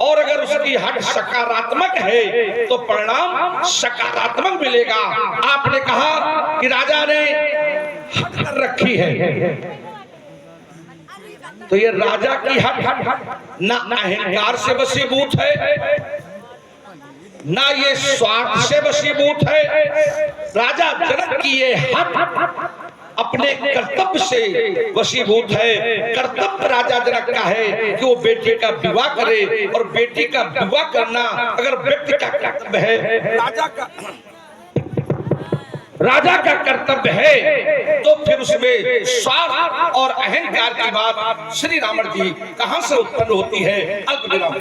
और अगर उसकी हट सकारात्मक है तो परिणाम सकारात्मक मिलेगा। आपने कहा कि राजा ने हट रखी है, तो ये राजा की हट ना अहंकार से वशीभूत है, ना ये स्वार्थ से वशीभूत है। राजा जनक की ये हट अपने कर्तव्य से वशीभूत है। कर्तव्य राजा जनक का है कि वो बेटी का विवाह करे, और बेटी का विवाह करना अगर व्यक्ति का कर्तव्य है, राजा का कर्तव्य है, तो फिर उसमें स्वार्थ और अहंकार की बात श्री रावण जी कहां से उत्पन्न होती है? अल्प विराम।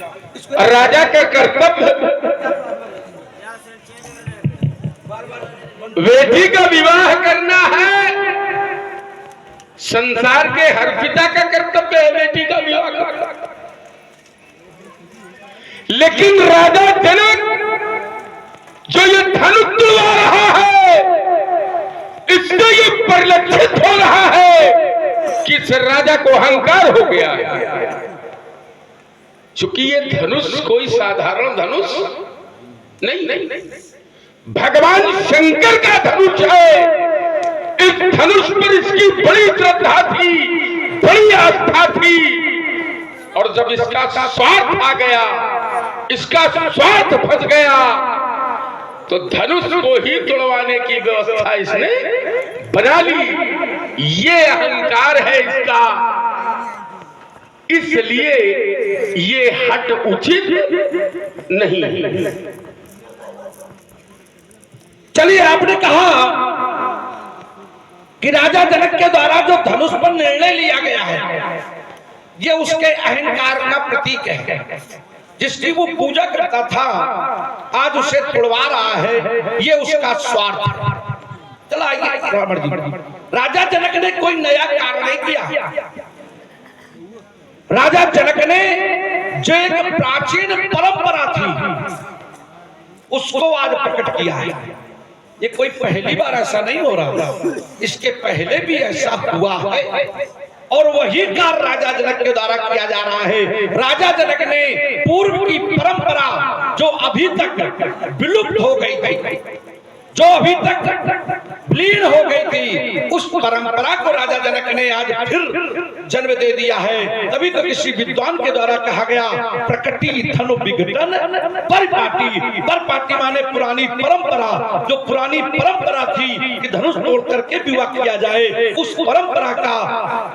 राजा का कर्तव्य बेटी का विवाह करना है। संसार के हर पिता का कर्तव्य है बेटी का विवाह करना, लेकिन राजा जनक जो ये धनुष तुला रहा है, इससे ये परिलक्षित हो रहा है कि इस राजा को अहंकार हो गया है। चूंकि ये धनुष कोई साधारण धनुष नहीं, भगवान शंकर का धनुष है। इस धनुष पर इसकी बड़ी श्रद्धा थी, बड़ी आस्था थी, और जब इसका स्वार्थ आ गया, इसका स्वार्थ फंस गया, तो धनुष को ही तोड़वाने की व्यवस्था इसने बना ली। ये अहंकार है इसका, इसलिए ये हट उचित नहीं। चलिए, आपने कहा कि राजा जनक के द्वारा जो धनुष पर निर्णय लिया गया है, ये उसके अहंकार का प्रतीक है। जिसकी वो पूजा करता था, आज उसे तोड़वा रहा है, ये उसका स्वार्थ। चला आइए रावण जी, राजा जनक ने कोई नया कार्य नहीं किया। राजा जनक ने जो एक प्राचीन परंपरा थी, उसको आज प्रकट किया है। ये कोई पहली बार ऐसा नहीं हो रहा, इसके पहले भी ऐसा हुआ है, और वही कार्य राजा जनक के द्वारा किया जा रहा है। राजा जनक ने पूर्व की परंपरा जो अभी तक विलुप्त हो गई थी, जो अभी तक विलीन हो गई थी, उस परंपरा को राजा जनक ने आज फिर जन्म दे दिया है। तभी तो किसी विद्वान के द्वारा कहा गया प्रकटी धनु विघटन परिपाटी। परिपाटी माने पुरानी परंपरा, जो पुरानी परंपरा थी कि धनुष तोड़ करके विवाह किया जाए, उस परंपरा का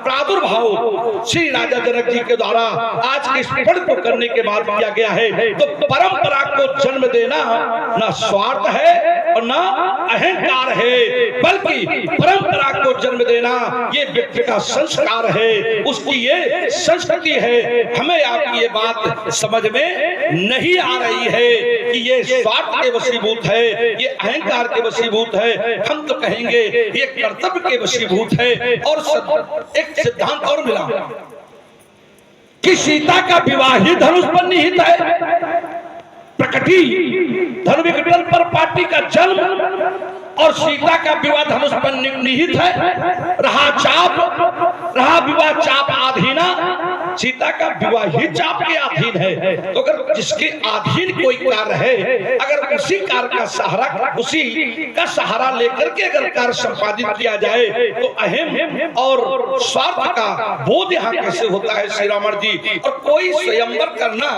प्रादुर्भाव श्री राजा जनक जी के द्वारा आज के इस पर्व को करने के बाद किया गया है। तो परंपरा को जन्म देना ना स्वार्थ है और ना अहंकार है, बल्कि परंपरा को जन्म देना ये व्यक्ति का संस्कार है, उसकी ये संस्कृति है। हमें आपकी ये बात समझ में नहीं आ रही है कि ये स्वार्थ के वशीभूत है, ये अहंकार के वशीभूत है। हम तो कहेंगे ये कर्तव्य के वशीभूत है। और एक सिद्धांत और मिला कि सीता का विवाह ही धनुष पर निहित है। प्रकटी धनु विघटन पर पाटी का जन्म और सीता का विवाह धनुष पर निहित है। रहा विवाह चाप आधीना, सीता का विवाह ही चाप के अधीन है। तो अगर जिसके अधीन कोई कार्य है, अगर उसी कार्य का सहारा, उसी का सहारा लेकर के अगर कार्य संपादित किया जाए तो अहम और स्वार्थ का बोध यहाँ कैसे होता है श्री रामण जी। और कोई स्वयंवर करना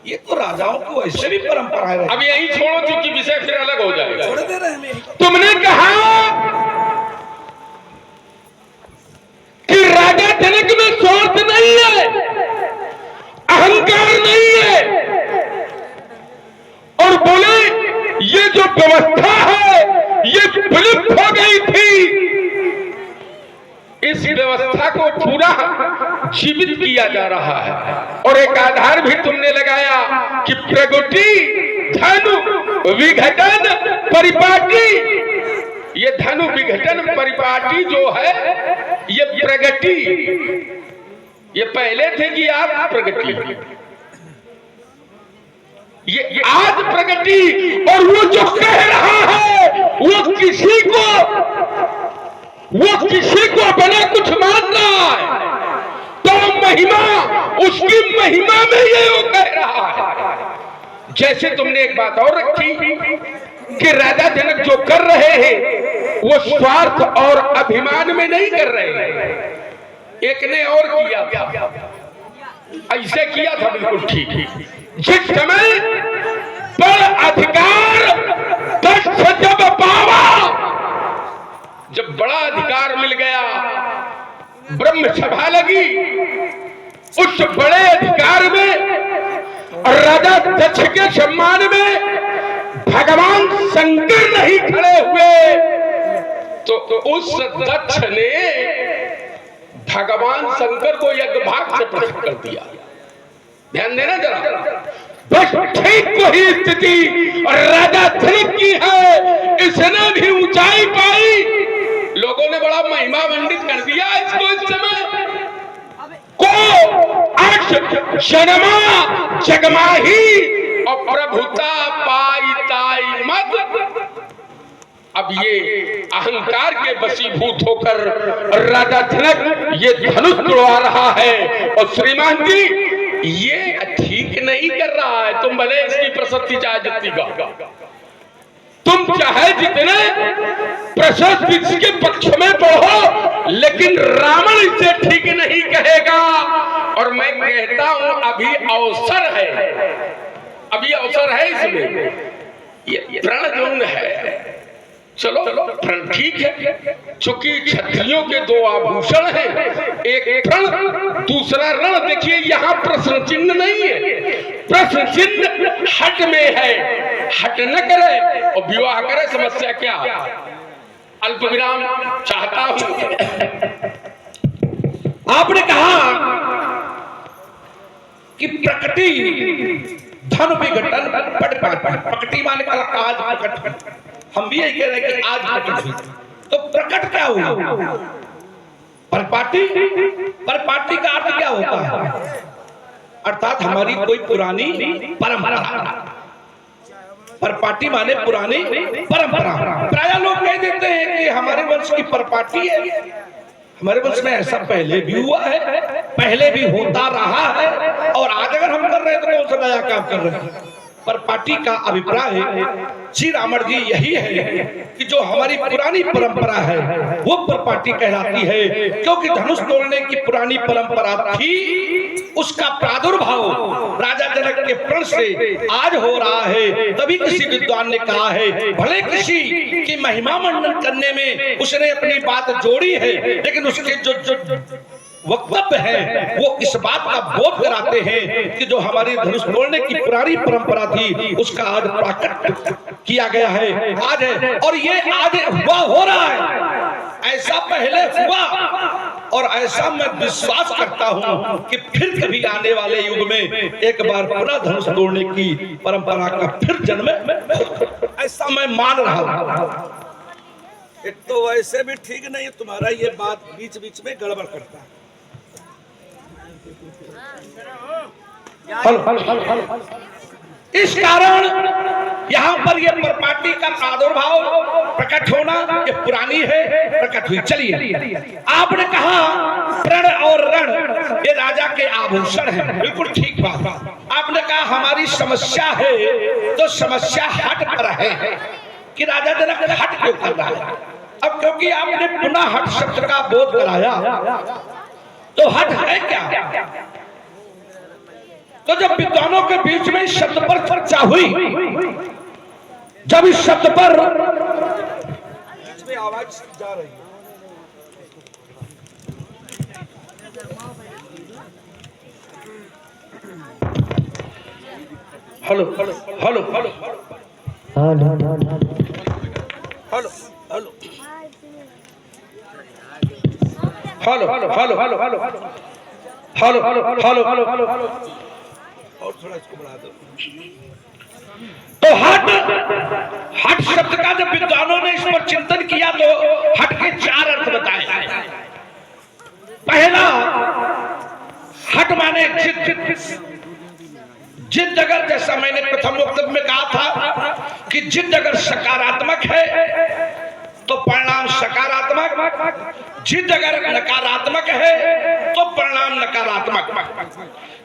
ये तो राजाओं को ऐसे भी परंपरा है। अब यही छोड़ो क्योंकि विषय फिर अलग हो जाएगा। छोड़ दे रहे हैं हमें। तुमने कहा कि राजा जनक में स्वार्थ नहीं है, अहंकार नहीं है, और बोले ये जो व्यवस्था है ये विलुप्त हो गई थी। इस व्यवस्था को पूरा जीवित किया जा रहा है। और एक आधार भी तुमने लगाया कि प्रगति धनु विघटन परिपाटी। ये धनु विघटन परिपाटी जो है ये प्रगति, ये पहले थे कि आज प्रगति, ये आज प्रगति। और वो जो कह रहा है वो किसी को बना कुछ मान रहा है, तो महिमा उसकी महिमा में ये वो कह रहा है। जैसे तुमने एक बात और रखी कि राजा जनक जो कर रहे हैं वो स्वार्थ और अभिमान में नहीं कर रहे हैं। एक ने और किया था, ऐसे किया था बिल्कुल ठीक। जिस समय बड़ अधिकार दक्ष जब पावा, जब बड़ा अधिकार मिल गया, ब्रह्म सभा लगी, उस बड़े अधिकार में और राजा दक्ष के सम्मान में भगवान शंकर नहीं खड़े हुए, तो उस दक्ष ने भगवान शंकर को यज्ञभाग से पृथक कर दिया। ध्यान देना जरा, बस ठीक वही स्थिति और राजा जनक की है। इसने भी ऊंचाई पाई, लोगों ने बड़ा महिमा मंडित कर दिया इसको। इस समय को जन्मा जगमाही और प्रभुता पाई ताई मत। अब ये अहंकार के वशीभूत होकर राजा जनक ये धनुष तोड़वा रहा है। और श्रीमान जी ये ठीक नहीं कर रहा है। तुम भले इसकी प्रशस्ति चाहे जितनी का, तुम चाहे जितने प्रशस्ति इसके पक्ष में पढ़ो, लेकिन रावण इसे ठीक नहीं कहेगा। और मैं कहता हूं अभी अवसर है, अभी अवसर है इसमें। ये प्रण जौन है, चलो प्रण ठीक है, चूंकि क्षत्रियों के दो आभूषण हैं, एक प्रण दूसरा रण। देखिए यहाँ प्रश्न चिन्ह नहीं है, प्रश्न चिन्ह हट में है। हट न करे और विवाह करे, समस्या क्या? अल्प विराम चाहता हूं। आपने कहा कि प्रकटी धनु विघटन प्रकटी माने का आज प्रकट, हम भी यही कह रहे हैं कि आज प्रकट हुई। तो प्रकट क्या हुआ? परिपाटी। परिपाटी का अर्थ क्या होता है? अर्थात हमारी कोई पुरानी परंपरा। परपाटी माने पुरानी परंपरा। प्राय लोग कह देते हैं कि हमारे वंश की परपाटी है। हमारे वंश में ऐसा पहले भी हुआ है, पहले भी होता रहा है, और आज अगर हम कर रहे हैं तो कौन सा नया काम कर रहे हैं? पर पार्टी का अभिप्राय श्री रावण जी यही है कि जो हमारी पुरानी परंपरा है वो पर पार्टी कहलाती है, क्योंकि धनुष तोड़ने की पुरानी परंपरा थी, उसका प्रादुर्भाव राजा जनक के प्रण से आज हो रहा है। तभी किसी विद्वान ने कहा है, भले किसी की महिमा मंडन करने में उसने अपनी बात जोड़ी है, लेकिन उसके जो वक्तव्य है वो इस बात का बोध कराते हैं कि जो हमारी धनुष तोड़ने की पुरानी परंपरा थी उसका आज प्राकट किया गया है, आज है। और ये आज हुआ हो रहा है, ऐसा पहले हुआ और ऐसा मैं विश्वास करता हूं कि फिर कभी आने वाले युग में एक बार पुनः धनुष तोड़ने की परंपरा का फिर जन्म, ऐसा मैं मान रहा हूं। एक तो वैसे भी ठीक नहीं है तुम्हारा, ये बात बीच बीच में गड़बड़ करता है। इस कारण यहाँ पर ये पार्टी का प्रादुर्भाव प्रकट होना ये पुरानी है, प्रकट हुई। चलिए, आपने कहा प्रण और रण ये राजा के आभूषण हैं, बिल्कुल ठीक बात। आपने कहा हमारी समस्या है, तो समस्या हट पर है कि राजा जनक हट क्यों कर रहा है। अब क्योंकि आपने पुनः हट शब्द का बोध कराया, तो हट है क्या? तो जब विद्वानों के बीच में इस शब्द पर चर्चा हुई, जब इस शब्द पर बीच में आवाज जा रही है, hello hello hello hello hello hello hello hello hello hello hello hello hello और थोड़ा इसको बढ़ा दो। तो हट शब्द का जब विद्वानों ने इस पर चिंतन किया तो हट के चार अर्थ बताए। पहला, हट माने जिद अगर, जैसा मैंने प्रथम वक्तव्य में कहा था कि जिद अगर सकारात्मक है तो परिणाम सकारात्मक, जिद अगर नकारात्मक है तो परिणाम नकारात्मक।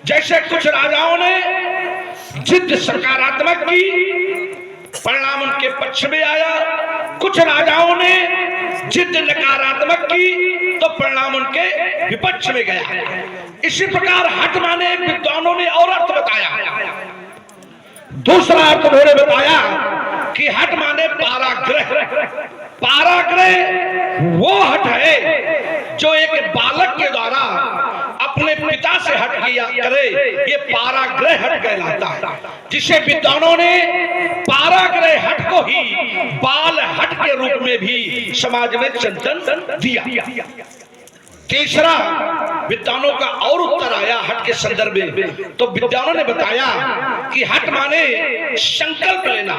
जैसे कुछ राजाओं ने जिद सकारात्मक की, परिणाम उनके पक्ष में आया, कुछ राजाओं ने जिद नकारात्मक की तो परिणाम उनके विपक्ष में गया। इसी प्रकार हट माने विद्वानों ने और अर्थ बताया। दूसरा अर्थ उन्होंने बताया कि हट माने पाराग्रह। पाराग्रह वो हट है जो एक बालक के द्वारा अपने पिता से हट किया करे, ये पाराग्रह हट कहलाता है, जिसे विद्वानों ने पाराग्रह हट को ही बाल हट के रूप में भी समाज में चिंतन दिया। तीसरा विद्वानों का और उत्तर आया हट के संदर्भ में, तो विद्वानों ने बताया कि हट माने संकल्प लेना,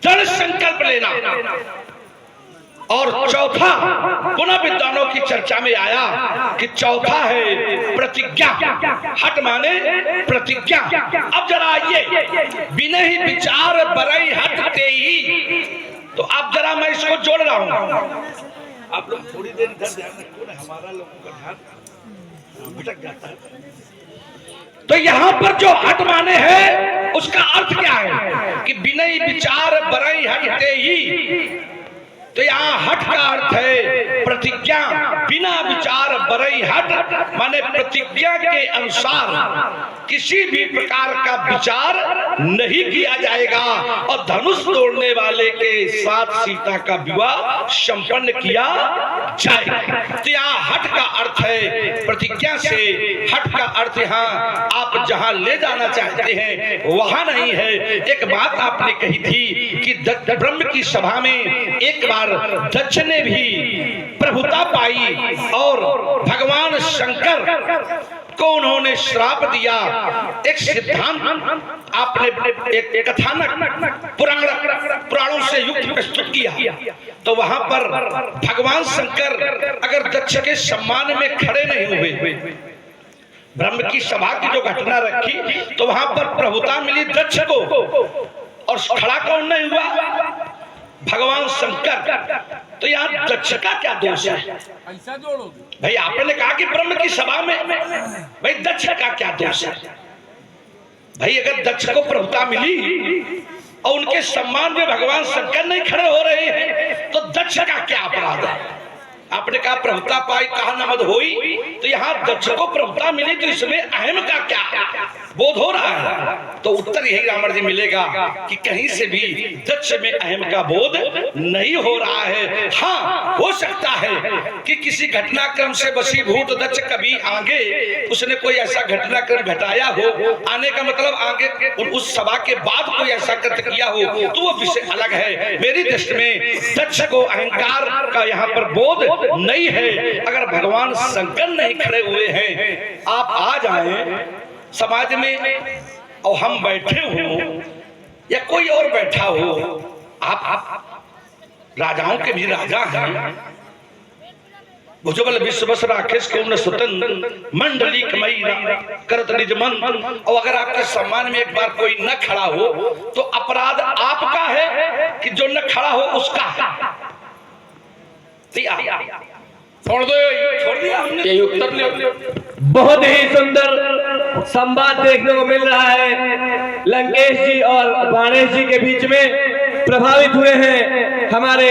दृढ़ संकल्प लेना। और चौथा पुनः विद्वानों की चर्चा में आया कि चौथा है प्रतिज्ञा। हट माने प्रतिज्ञा। अब जरा आइए, बिना ही विचार बरई हटते ही, तो अब जरा मैं इसको जोड़ रहा हूं। आप लोग थोड़ी देर इधर ध्यान रखो ना, हमारा लोगों का ध्यान भटक जाता है। तो यहाँ पर जो हट माने है उसका अर्थ क्या है कि बिना विचार बरई हटते ही, तो यहाँ हट का अर्थ है प्रतिज्ञा। बिना विचार बरई हट माने प्रतिज्ञा के अनुसार किसी भी प्रकार का विचार नहीं किया जाएगा और धनुष तोड़ने वाले के साथ सीता का विवाह संपन्न किया जाएगा। तो यहाँ हट का अर्थ है प्रतिज्ञा से, हट का अर्थ यहाँ आप जहाँ ले जाना चाहते हैं वहां नहीं है। एक बात आपने कही थी कि ब्रह्म की सभा में एक बार दक्ष ने भी प्रभुता पाई और भगवान शंकर को उन्होंने श्राप दिया। एक सिद्धांत आपने एक कथानक पुराणों से युक्त प्रस्तुत किया, तो वहां पर भगवान शंकर अगर दक्ष के सम्मान में खड़े नहीं हुए, ब्रह्म की सभा की जो घटना रखी तो वहां पर प्रभुता मिली दक्ष को, और खड़ा कौन नहीं हुआ? भगवान शंकर। तो यहाँ दक्ष का क्या दोष है? ऐसा जोड़ोगे भाई आपने कहा कि ब्रह्म की सभा में, भाई दक्ष का क्या दोष है? भाई अगर दक्ष को प्रभुता मिली और उनके सम्मान में भगवान शंकर नहीं खड़े हो रहे हैं तो दक्ष का क्या अपराध है? आपने कहा प्रभुता पाई कहा नमद होई, तो यहाँ दक्ष को प्रभुता मिली तो इसमें अहम का क्या बोध हो रहा है? तो उत्तर यही रावण जी मिलेगा कि कहीं से भी दक्ष में अहम का बोध नहीं हो रहा है। हाँ, हो सकता है कि किसी घटनाक्रम से वशीभूत दक्ष कभी आगे उसने कोई ऐसा घटनाक्रम घटाया हो, आने का मतलब आगे उस सभा के बाद कोई ऐसा कृत्य किया हो, तो वो विषय अलग है। मेरी दृष्टि में दक्ष को अहंकार का यहाँ पर बोध नहीं है। अगर भगवान शंकर नहीं खड़े हुए हैं, आप आ जाएं समाज में और हम बैठे हो या कोई और बैठा हो, आप राजाओं के भी राजा हैं। भुजबल विश्ववस राकेश के उम्र सुतन मंडली कमई करत निज मन। और अगर आपके सम्मान में एक बार कोई न खड़ा हो तो अपराध आपका है कि जो न खड़ा हो उसका है। छोड़ दो, छोड़ दिया हमने, यही उत्तर ले। बहुत ही सुंदर संवाद देखने को मिल रहा है। लंकेश जी और बाणेश जी के बीच में प्रभावित हुए हैं हमारे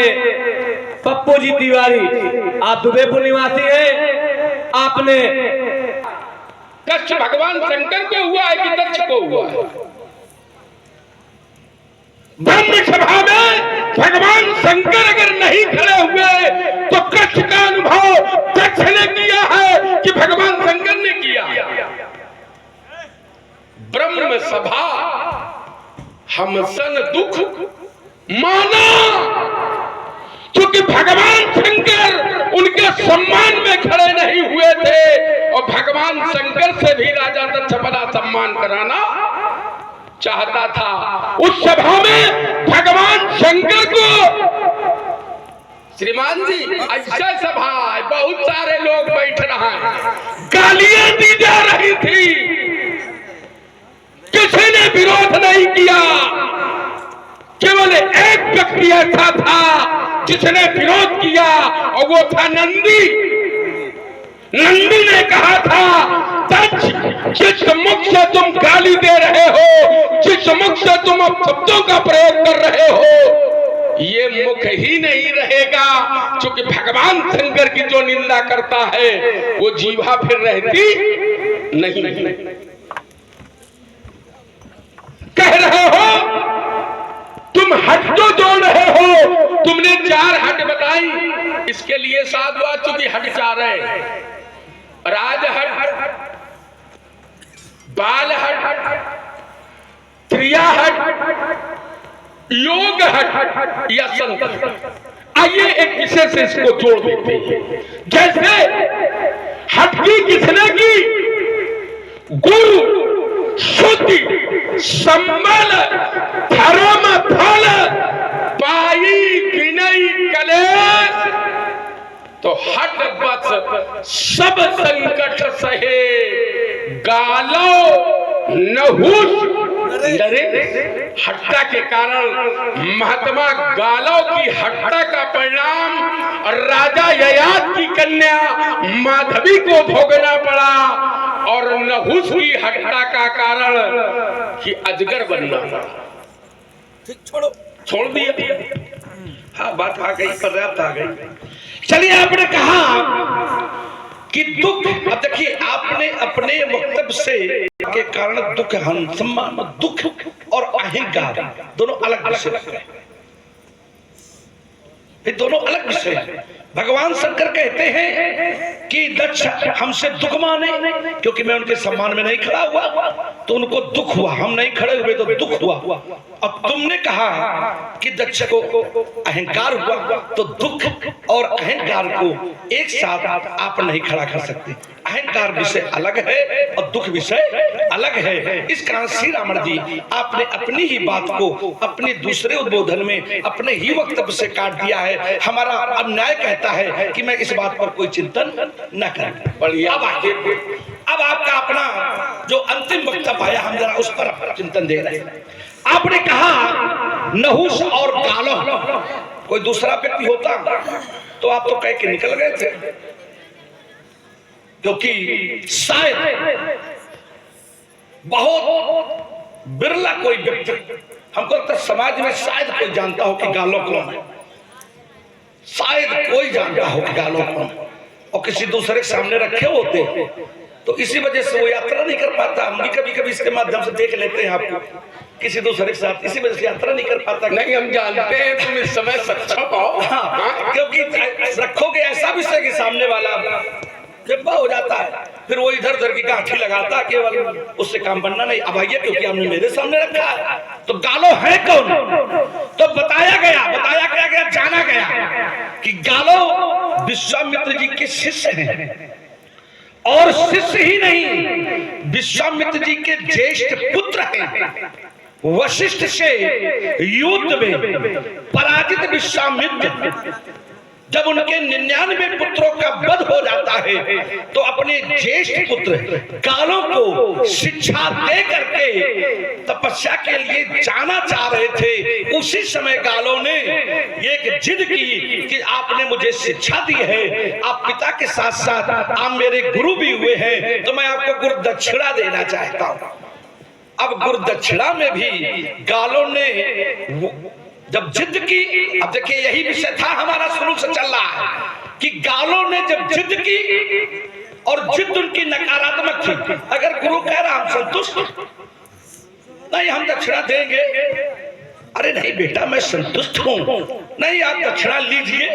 पप्पू जी तिवारी। आप दुबेपुर निवासी हैं। आपने कष्ट भगवान शंकर को हुआ है कि दक्ष को हुआ है? ब्रह्म सभा में भगवान शंकर अगर नहीं खड़े हुए तो कष्ट का अनुभव दक्ष ने किया है कि भगवान शंकर ने किया? ब्रह्म सभा हम सन दुख माना, क्योंकि भगवान शंकर उनके सम्मान में खड़े नहीं हुए थे और भगवान शंकर से भी राजा दक्ष बड़ा सम्मान कराना चाहता था। उस सभा में भगवान शंकर को, श्रीमान जी ऐसा सभा है, बहुत सारे लोग बैठ रहे हैं, गालियां दी जा रही थी, किसी ने विरोध नहीं किया। केवल एक व्यक्ति ऐसा था जिसने विरोध किया और वो था नंदी। नंदी ने कहा था दक्ष, जिस मुख से तुम गाली दे रहे हो, जिस मुख से तुम शब्दों का प्रयोग कर रहे हो, ये मुख ही नहीं रहेगा, क्योंकि भगवान शंकर की जो निंदा करता है वो जीवा फिर रहती नहीं। कह रहे हो तुम हट तो जोड़ रहे हो, तुमने 4 हट बताई, इसके लिए साधुआ चूंकि हट 4 है, राज हट, बाल हट, क्रिया हट, योग हट या संकल्प। आइए एक विषय से इसको जोड़ देते हैं। जैसे हट की किसने की? गुरु, शुद्धि, संबल, धर्म, फल पाई विनय कलेश, तो हट बस सब संकट सहे, गालो नहुष डरे। हट्टा के कारण महात्मा गालो की हट्टा का परिणाम राजा ययाति की कन्या माधवी को भोगना पड़ा, और नहुष की हट्टा का कारण कि अजगर बनना पड़ा। ठीक, छोड़ो, छोड़ दिया। हाँ, बात आ गई, पर्याप्त आ गई। चलिए, आपने कहा कि दुख, अब देखिए आपने अपने वक्तव्य से के कारण दुख, हम सम्मान, दुख और अहंकार दोनों अलग विषय हैं। ये दोनों अलग विषय हैं। भगवान शंकर कहते हैं कि दक्ष हमसे दुख माने क्योंकि मैं उनके सम्मान में नहीं खड़ा हुआ, तो उनको दुख हुआ। हम नहीं खड़े हुए तो दुख हुआ। अब तुमने कहा कि दक्ष को अहंकार हुआ, तो दुख और अहंकार को एक साथ आप नहीं खड़ा कर सकते। अहंकार विषय अलग है और दुख विषय अलग है। इस कारण श्री रावण जी आपने अपनी ही बात को अपने दूसरे उद्बोधन में अपने ही वक्तव्य से काट दिया है। हमारा अब न्याय कहता है कि मैं इस बात पर कोई चिंतन न करूं। अब आपका अपना जो अंतिम वक्तव्य आया, हम जरा उस पर चिंतन दे रहे हैं। आपने कहा नहुष और गालो, कोई दूसरा व्यक्ति होता तो आप तो कह के निकल गए थे, क्योंकि शायद बहुत बिरला कोई व्यक्ति, हमको लगता है समाज में शायद कोई जानता हो कि गालो कौन है, शायद कोई जानता हो कि गालो कौन, और किसी दूसरे के सामने रखे होते तो इसी वजह से वो यात्रा नहीं कर पाता। हम भी कभी कभी इसके माध्यम से देख लेते हैं आपको किसी दूसरे के साथ, इसी वजह से यात्रा नहीं कर पाता। नहीं, हम जानते हैं तुम इस समय सक्षम हो। हाँ, क्योंकि रखोगे ऐसा विषय कि सामने वाला जब्बा हो जाता है, फिर वो इधर उधर की गांठी लगाता, केवल उससे काम बनना नहीं। अब आइए, क्योंकि हमने मेरे सामने रखा है, तो गालो है कौन? तो बताया गया, जाना गया कि गालो विश्वामित्र जी के शिष्य हैं, और शिष्य ही नहीं, विश्वामित्र जी के ज्येष्ठ पुत्र हैं। वशिष्ठ से युद्ध में पराजित विश्वामित्र जब उनके 99 पुत्रों का वध हो जाता है, तो अपने ज्येष्ठ पुत्र गालों को शिक्षा दे करके तपस्या के लिए जाना चाह रहे थे। उसी समय गालों ने एक जिद की कि आपने मुझे शिक्षा दी है, आप पिता के साथ साथ आप मेरे गुरु भी हुए हैं, तो मैं आपको गुरु दक्षिणा देना चाहता हूं। अब गुरु दक्षिणा में भी गालों ने जब जिद की, अब देखिए यही विषय था हमारा शुरू से चल रहा है कि गालों ने जब जिद की, और जिद उनकी नकारात्मक थी। अगर गुरु कह रहा हम संतुष्ट नहीं, हम दक्षिणा देंगे, अरे नहीं बेटा मैं संतुष्ट हूं, नहीं आप दक्षिणा लीजिए,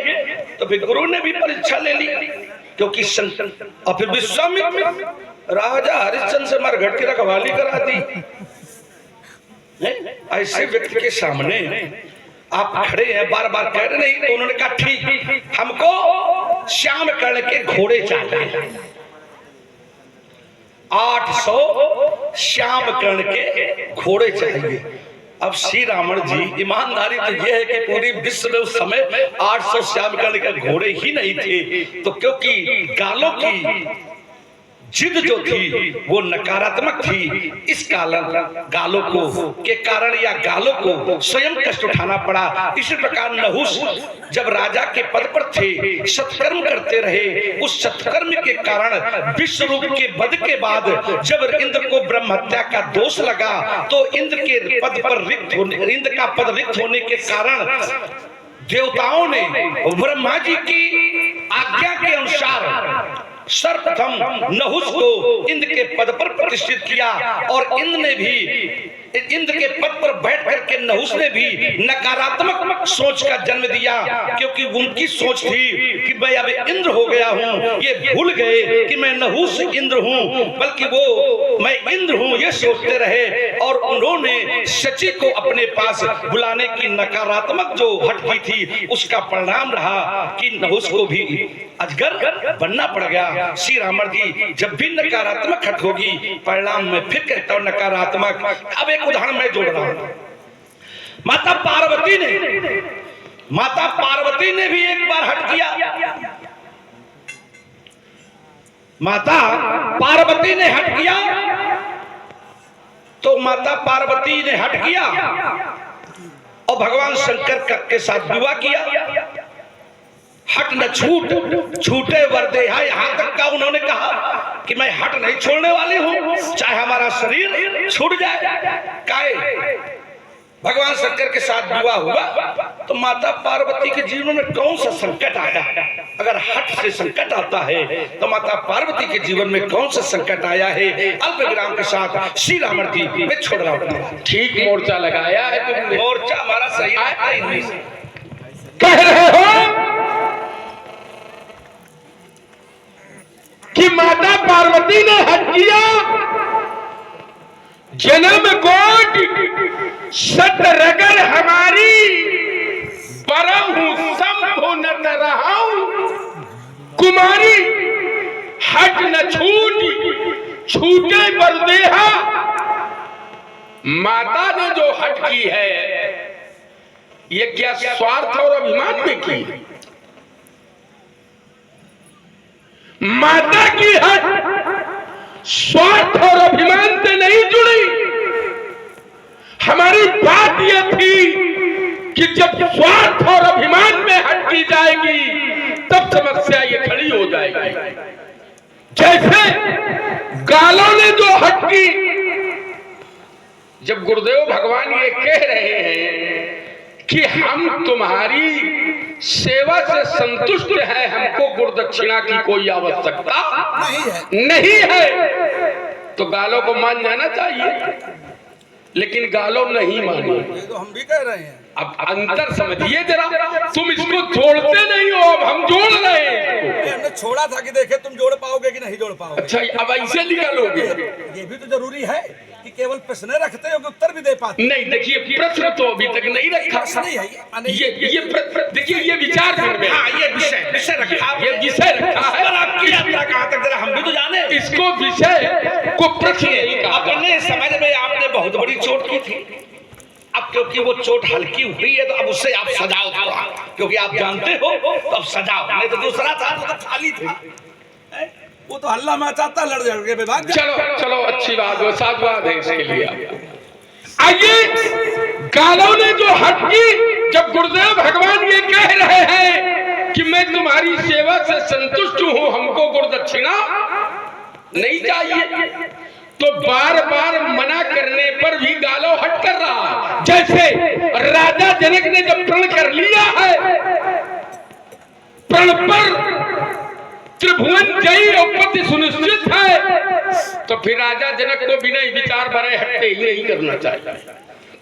तो फिर गुरु ने भी परीक्षा ले ली। क्योंकि और फिर विश्वामित्र राजा हरिश्चंद्र से मरघट की रखवाली करा दी। ऐसे व्यक्ति के सामने आप खड़े हैं, बार बार कह रहे नहीं, तो उन्होंने कहा ठीक, हमको श्याम कर्ण के घोड़े चाहिए, 800 श्याम कर्ण के घोड़े चाहिए। अब श्री रावण जी, ईमानदारी तो यह है कि पूरी विश्व में उस समय 800 श्याम कर्ण के घोड़े ही नहीं थे, तो क्योंकि गालों की जिद जो थी वो नकारात्मक थी, इस कारण गालों को के कारण या गालों को स्वयं कष्ट उठाना पड़ा। इसी प्रकार नहुष जब राजा के पद पर थे, सत्कर्म करते रहे, उस सत्कर्म के कारण विश्व रूप के वध के बाद जब इंद्र को ब्रह्म हत्या का दोष लगा, तो इंद्र के पद पर इंद्र का पद रिक्त होने के कारण देवताओं ने ब्रह्मा जी की आज्ञा के अनुसार सर्वप्रथम नहुष को इंद्र के पद पर प्रतिष्ठित किया, और इंद्र ने भी इंद्र के पद पर बैठ करके नहुष ने भी नकारात्मक सोच का जन्म दिया, क्योंकि उनकी सोच थी कि मैं अब इंद्र हो गया हूँ, ये भूल गए कि मैं नहुष इंद्र हूँ, बल्कि वो मैं इंद्र हूँ ये सोचते रहे। और उन्होंने शची को अपने पास बुलाने की नकारात्मक जो हटकी थी, उसका परिणाम रहा कि नहुष को भी अजगर बनना पड़ गया। श्री रावण जी जब भी नकारात्मक हट होगी, परिणाम में फिर कहता हूं नकारात्मक। अब एक उदाहरण मैं जोड़ रहा हूं, माता पार्वती ने भी एक बार हट किया। माता पार्वती ने हट किया, तो माता पार्वती ने हट किया और भगवान शंकर के साथ विवाह किया। हट न छूटे वरदे, यहां तक का उन्होंने कहा कि मैं हट नहीं छोड़ने वाली हूं, चाहे हमारा शरीर छूट जाए। काहे भगवान शंकर के साथ विवाह हुआ, तो माता पार्वती के जीवन में कौन सा संकट आया? अगर हट से संकट आता है तो माता पार्वती के जीवन में कौन सा संकट आया है? अल्प विराम के साथ श्री रावण जी मैं छोड़ रहा हूं। ठीक मोर्चा लगाया है तुमने, मोर्चा हमारा सही है। कह रहे हो कि माता पार्वती ने हट किया, जन्म कोट सतरगर हमारी, बरहु शंभु नत रहूं कुमारी। हट न छूटे बरदेहा, माता ने जो हट की है, ये क्या स्वार्थ और अभिमान में की? माता की हट स्वार्थ और अभिमान से नहीं जुड़ी। हमारी बात यह थी कि जब स्वार्थ और अभिमान में हट की जाएगी, तब समस्या ये खड़ी हो जाएगी। जैसे गालों ने जो हट की, जब गुरुदेव भगवान ये कह रहे हैं कि हम तुम्हारी सेवा से संतुष्ट हैं, हमको गुरुदक्षिणा की कोई आवश्यकता नहीं है, तो गालों को मान जाना चाहिए, लेकिन गालों नहीं माने। ये तो हम भी कह रहे हैं। अब अंतर समझिए जरा, तुम इसको जोड़ते नहीं हो, अब हम जोड़ रहे हैं। हमने छोड़ा था कि देखे तुम जोड़ पाओगे कि नहीं जोड़ पाओगे। अच्छा, अब ऐसे निकालोगे? ये भी तो जरूरी है कि केवल प्रश्न रखते हो कि उत्तर भी दे पाते। नहीं, देखिए प्रश्न तो अभी तक नहीं रखा। प्रश्न नहीं है ये देखिए ये विचार में, हाँ, ये विषय रखा, ये विषय रखा है। कहाँ तक जरा हम भी तो जाने। इसको विषय को प्रश्न अपने समझ में आपने बहुत बड़ी चोट की थी, अब क्योंकि वो चोट हल्की हुई है तो अब उससे आप सजाओ, क्योंकि आप जानते हो तो अब सजाओ। नहीं तो दूसरा था वो तो खाली था, वो तो हल्ला मचाता लड़ झड़ के विभाग। चलो चलो, अच्छी बात है, साधुवाद है इसके लिए आपको। आइए, गालों ने जो हट की, जब गुरुदेव भगवान ये कह रहे हैं कि मैं तुम्हारी सेवा से संतुष्ट हूं, हमको गुरुदक्षिणा नहीं चाहिए, तो बार बार मना करने पर भी गालों हट कर रहा। जैसे राजा जनक ने जब प्रण कर लिया है, प्रण पर त्रिभुवन जयी और पति सुनिश्चित है, तो फिर राजा जनक को बिना विचार भरे हटते ही नहीं करना चाहिए।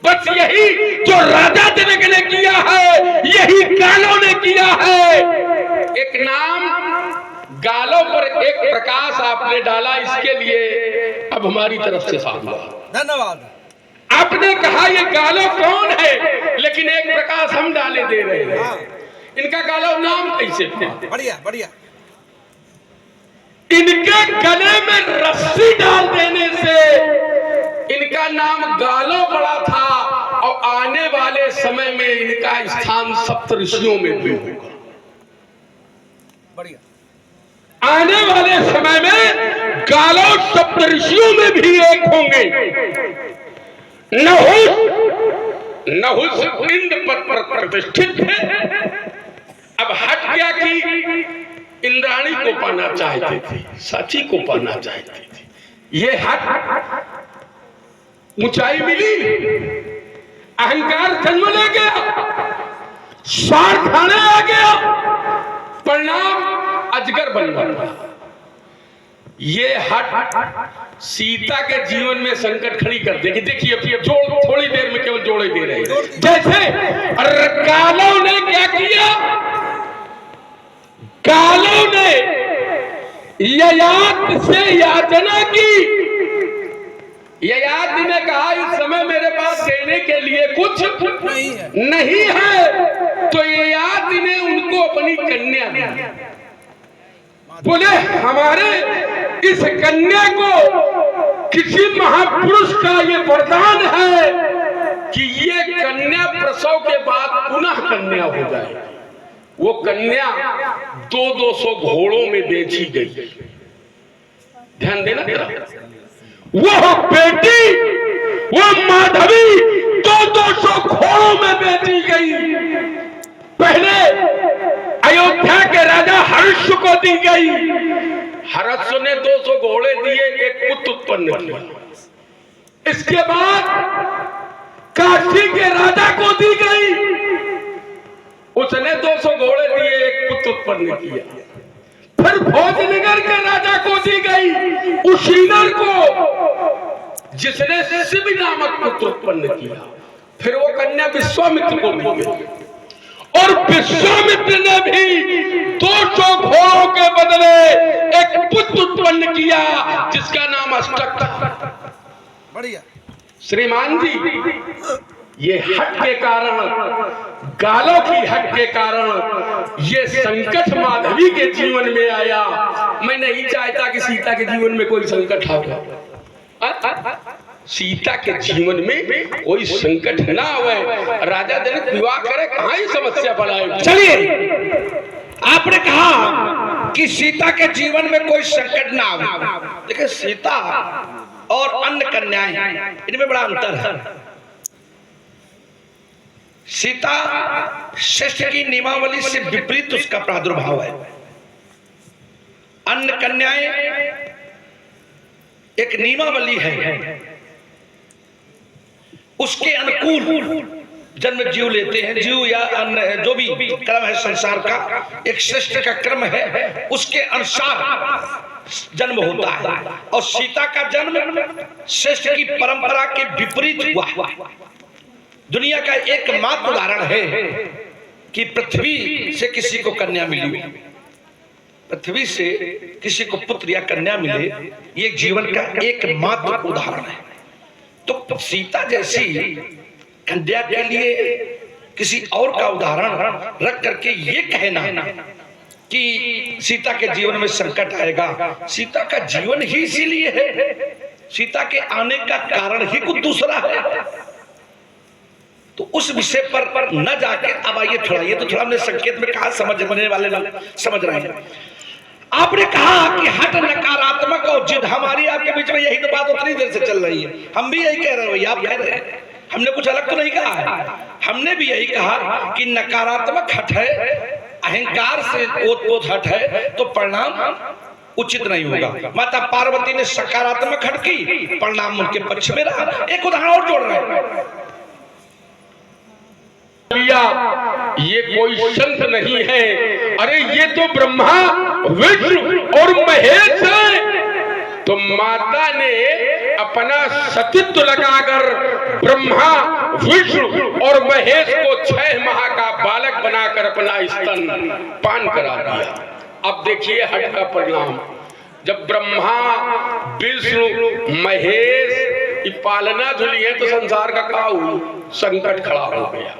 बस यही जो राजा जनक ने किया है, यही गालों ने किया है। एक नाम गालों पर एक प्रकाश आपने डाला, इसके लिए अब हमारी तरफ से साधुवाद, धन्यवाद। आपने कहा ये गालों कौन है, लेकिन एक प्रकाश हम डाले दे रहे हैं। इनका गालों नाम कैसे? बढ़िया बढ़िया। इनके गले में रस्सी डाल देने से इनका नाम गालों पड़ा था, और आने वाले समय में इनका स्थान सप्तऋषियों में भी होगा। बढ़िया। आने वाले समय में गालों सप्तऋषियों में भी एक होंगे। नहुष इंद्र पद पर प्रतिष्ठित है। अब हट गया कि इंद्राणी को पाना चाहते थे, साची को पाना चाहते थे। ये हट ऊंचाई मिली, अहंकार जन्म ले गया, स्वार्थ आने आ गया, परिणाम अजगर बन गया। ये हट सीता के जीवन में संकट खड़ी कर देगी। देखिए जोड़, थोड़ी देर में केवल जोड़े दे रहे हैं। जैसे गालों ने क्या किया, गालों ने ययाति से याचना की। ययाति ने कहा इस समय मेरे पास देने के लिए कुछ नहीं है, तो ययाति ने उनको अपनी कन्या दी। बोले हमारे इस कन्या को किसी महापुरुष का ये वरदान है कि ये कन्या प्रसव के बाद पुनः कन्या हो जाए। वो कन्या 200 घोड़ों में बेची गई। ध्यान देना जरा, वो बेटी, वो माधवी 200 घोड़ों में बेची गई। पहले अयोध्या के राजा हर्ष को दी गई। हर्ष ने 200 घोड़े दिए, एक पुत्र उत्पन्न किया। इसके बाद काशी के राजा को दी गई, उसने 200 घोड़े दिए, एक पुत्र उत्पन्न किया। फिर भोजनगर के राजा को दी गई, उशीनर को, जिसने शिव नामक पुत्र उत्पन्न किया। फिर वो कन्या विश्वामित्र को दी गई, और विश्वामित्र ने भी 200 घोड़ों के बदले एक पुत्र उत्पन्न किया, जिसका नाम अष्टक। बढ़िया। श्रीमान जी, ये हट के कारण, गालों की हट के कारण ये संकट माधवी के जीवन में आया। मैं नहीं चाहता कि सीता के जीवन में कोई संकट आवे। सीता के जीवन में कोई संकट ना आवे। राजा जनक विवाह करे, कहां ही समस्या पड़ाए। चलिए, आपने कहा कि सीता के जीवन में कोई संकट ना आवे, लेकिन सीता और अन्य कन्याएं, इनमें बड़ा अंतर है। सीता श्रेष्ठ की नियमावली से विपरीत उसका प्रादुर्भाव है। अन्य कन्याएं एक नियमावली है, उसके अनुकूल जन्म जीव लेते हैं। जीव या अन्य जो भी क्रम है संसार का, एक श्रेष्ठ का क्रम है, उसके अनुसार जन्म होता है। और सीता का जन्म श्रेष्ठ की परंपरा के विपरीत हुआ। दुनिया का एकमात्र उदाहरण है कि पृथ्वी से किसी को कन्या मिली, पृथ्वी से किसी को पुत्र या कन्या मिले, ये जीवन का एकमात्र उदाहरण है। तो सीता जैसी कन्या के लिए किसी और का उदाहरण रख करके ये कहना कि सीता के जीवन में संकट आएगा, सीता का जीवन ही इसीलिए है, सीता के आने का कारण ही कुछ दूसरा है। तो उस विषय पर न जाके अब आइए थोड़ा, ये तो थोड़ा हमने संकेत में कहा, समझने वाले लोग समझ रहे हैं। आपने कहा कि हट नकारात्मक और जिद, हमारी आपके बीच में यही तो बात उतनी देर से चल रही है। हम भी यही कह रहे हैं, आप कह रहे हैं, हमने कुछ अलग तो नहीं कहा है। हमने भी यही कहा कि नकारात्मक हट है, अहंकार से ओत-पोत हट है, तो परिणाम उचित नहीं होगा। माता पार्वती ने सकारात्मक हट की, परिणाम उनके पक्ष में रहा। एक उदाहरण और जोड़ रहे हैं, ये कोई संत नहीं है, अरे ये तो ब्रह्मा विष्णु और महेश है। तो माता ने अपना सतीत्व लगाकर ब्रह्मा विष्णु और महेश को 6 माह का बालक बनाकर अपना स्तन पान करा दिया। अब देखिए हट का परिणाम, जब ब्रह्मा विष्णु महेश की पालना झुली है तो संसार का क्या हुआ, संकट खड़ा हो गया।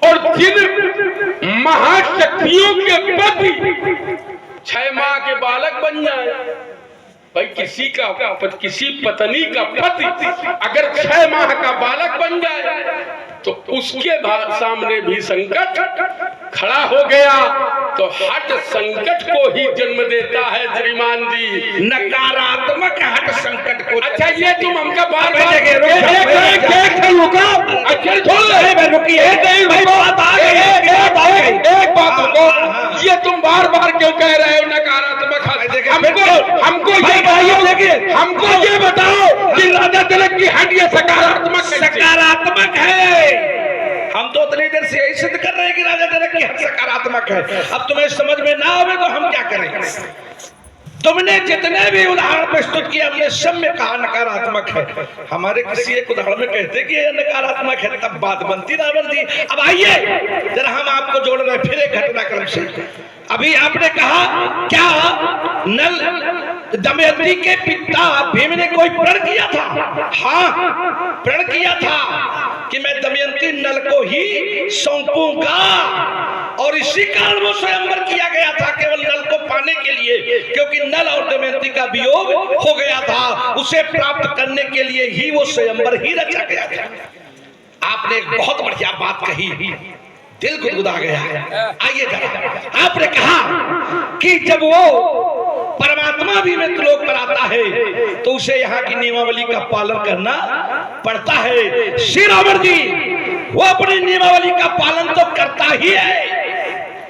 और जिन महाशक्तियों के पति 6 माह के बालक बन जाए, भाई किसी पत्नी का पति अगर 6 माह का बालक बन जाए तो उसके सामने भी संकट खड़ा हो गया। तो हट संकट को ही जन्म देता है श्रीमान जी, नकारात्मक हट संकट को। अच्छा ये तुम हमका बार एक बात रुको, ये तुम बार बार क्यों कह रहे हो नकारात्मक हट? हमको ये बताओ कि राजा जनक की हट ये सकारात्मक है। हम तो उतनी देर से यही सिद्ध कर रहे हैं कि राजा जनक की हट सकारात्मक है। अब तुम्हें समझ में ना आवे तो हम क्या करें? तुमने जितने भी उदाहरण प्रस्तुत किए, हमने सब में कहा नकारात्मक है। हमारे किसी एक उदाहरण में कहते कि ये नकारात्मक है, तब बात बनती रावण जी। अब आइए जरा हम आपको जोड़ रहे फिर एक घटनाक्रम से। अभी आपने कहा क्या नल दमयंती के पिता भीम ने कोई प्रण किया था? हाँ, प्रण किया था कि मैं दमयंती नल को ही सौंपूंगा, और इसी कारण वो स्वयंवर किया गया था केवल नल को पाने के लिए, क्योंकि नल और दमयंती का वियोग हो गया था। उसे प्राप्त करने के लिए ही वो स्वयंवर ही रचा गया था। आपने एक बहुत बढ़िया बात कही, दिल गुदगुदा गया। आइए जरा, आपने कहा कि जब वो परमात्मा भी मृत्युलोक पर आता है तो उसे यहाँ की नियमावली का पालन करना पड़ता है। श्री रावण जी वो अपनी नियमावली का पालन तो करता ही है,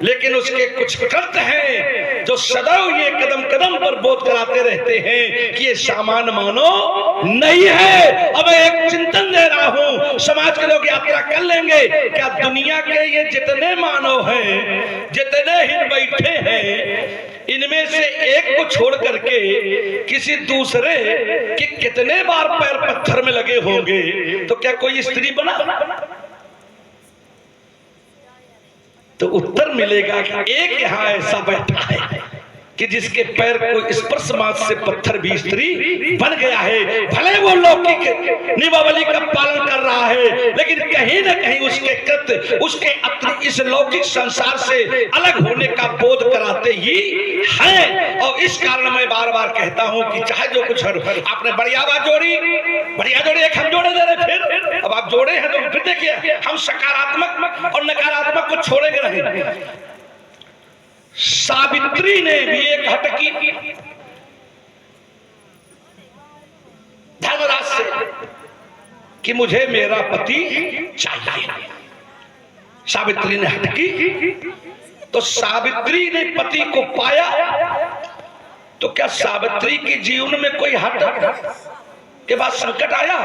लेकिन उसके कुछ कृत्य हैं जो सदैव ये कदम कदम पर बोध कराते रहते हैं कि ये सामान्य मानव नहीं है। अब एक चिंतन दे रहा हूं, समाज के लोग यात्रा कर लेंगे, क्या दुनिया के ये जितने मानव हैं, जितने ही बैठे हैं, इनमें से एक को छोड़ करके किसी दूसरे के कितने बार पैर पत्थर में लगे होंगे? तो क्या कोई स्त्री बना? तो उत्तर मिलेगा कि एक यहाँ ऐसा बैठा है कि जिसके पैर को स्पर्श मात्र से पत्थर भी स्त्री बन गया है। भले वो लौकिक नियमावली का पालन कर रहा है, लेकिन कहीं न कहीं उसके कृत्य उसके इस लौकिक संसार से अलग होने का बोध कराते ही हैं। और इस कारण मैं बार बार कहता हूं कि चाहे जो कुछ आपने बढ़िया बात जोड़ी, बढ़िया जोड़ी, एक हम जोड़े दे रहे, फिर अब आप जोड़े हैं तो फिर देखिए हम सकारात्मक और नकारात्मक को छोड़ेंगे नहीं। सावित्री ने भी एक हट की धर्मराज से कि मुझे मेरा पति चाहिए। सावित्री ने हट की, तो सावित्री ने पति को पाया। तो क्या सावित्री के जीवन में कोई हट के बाद संकट आया?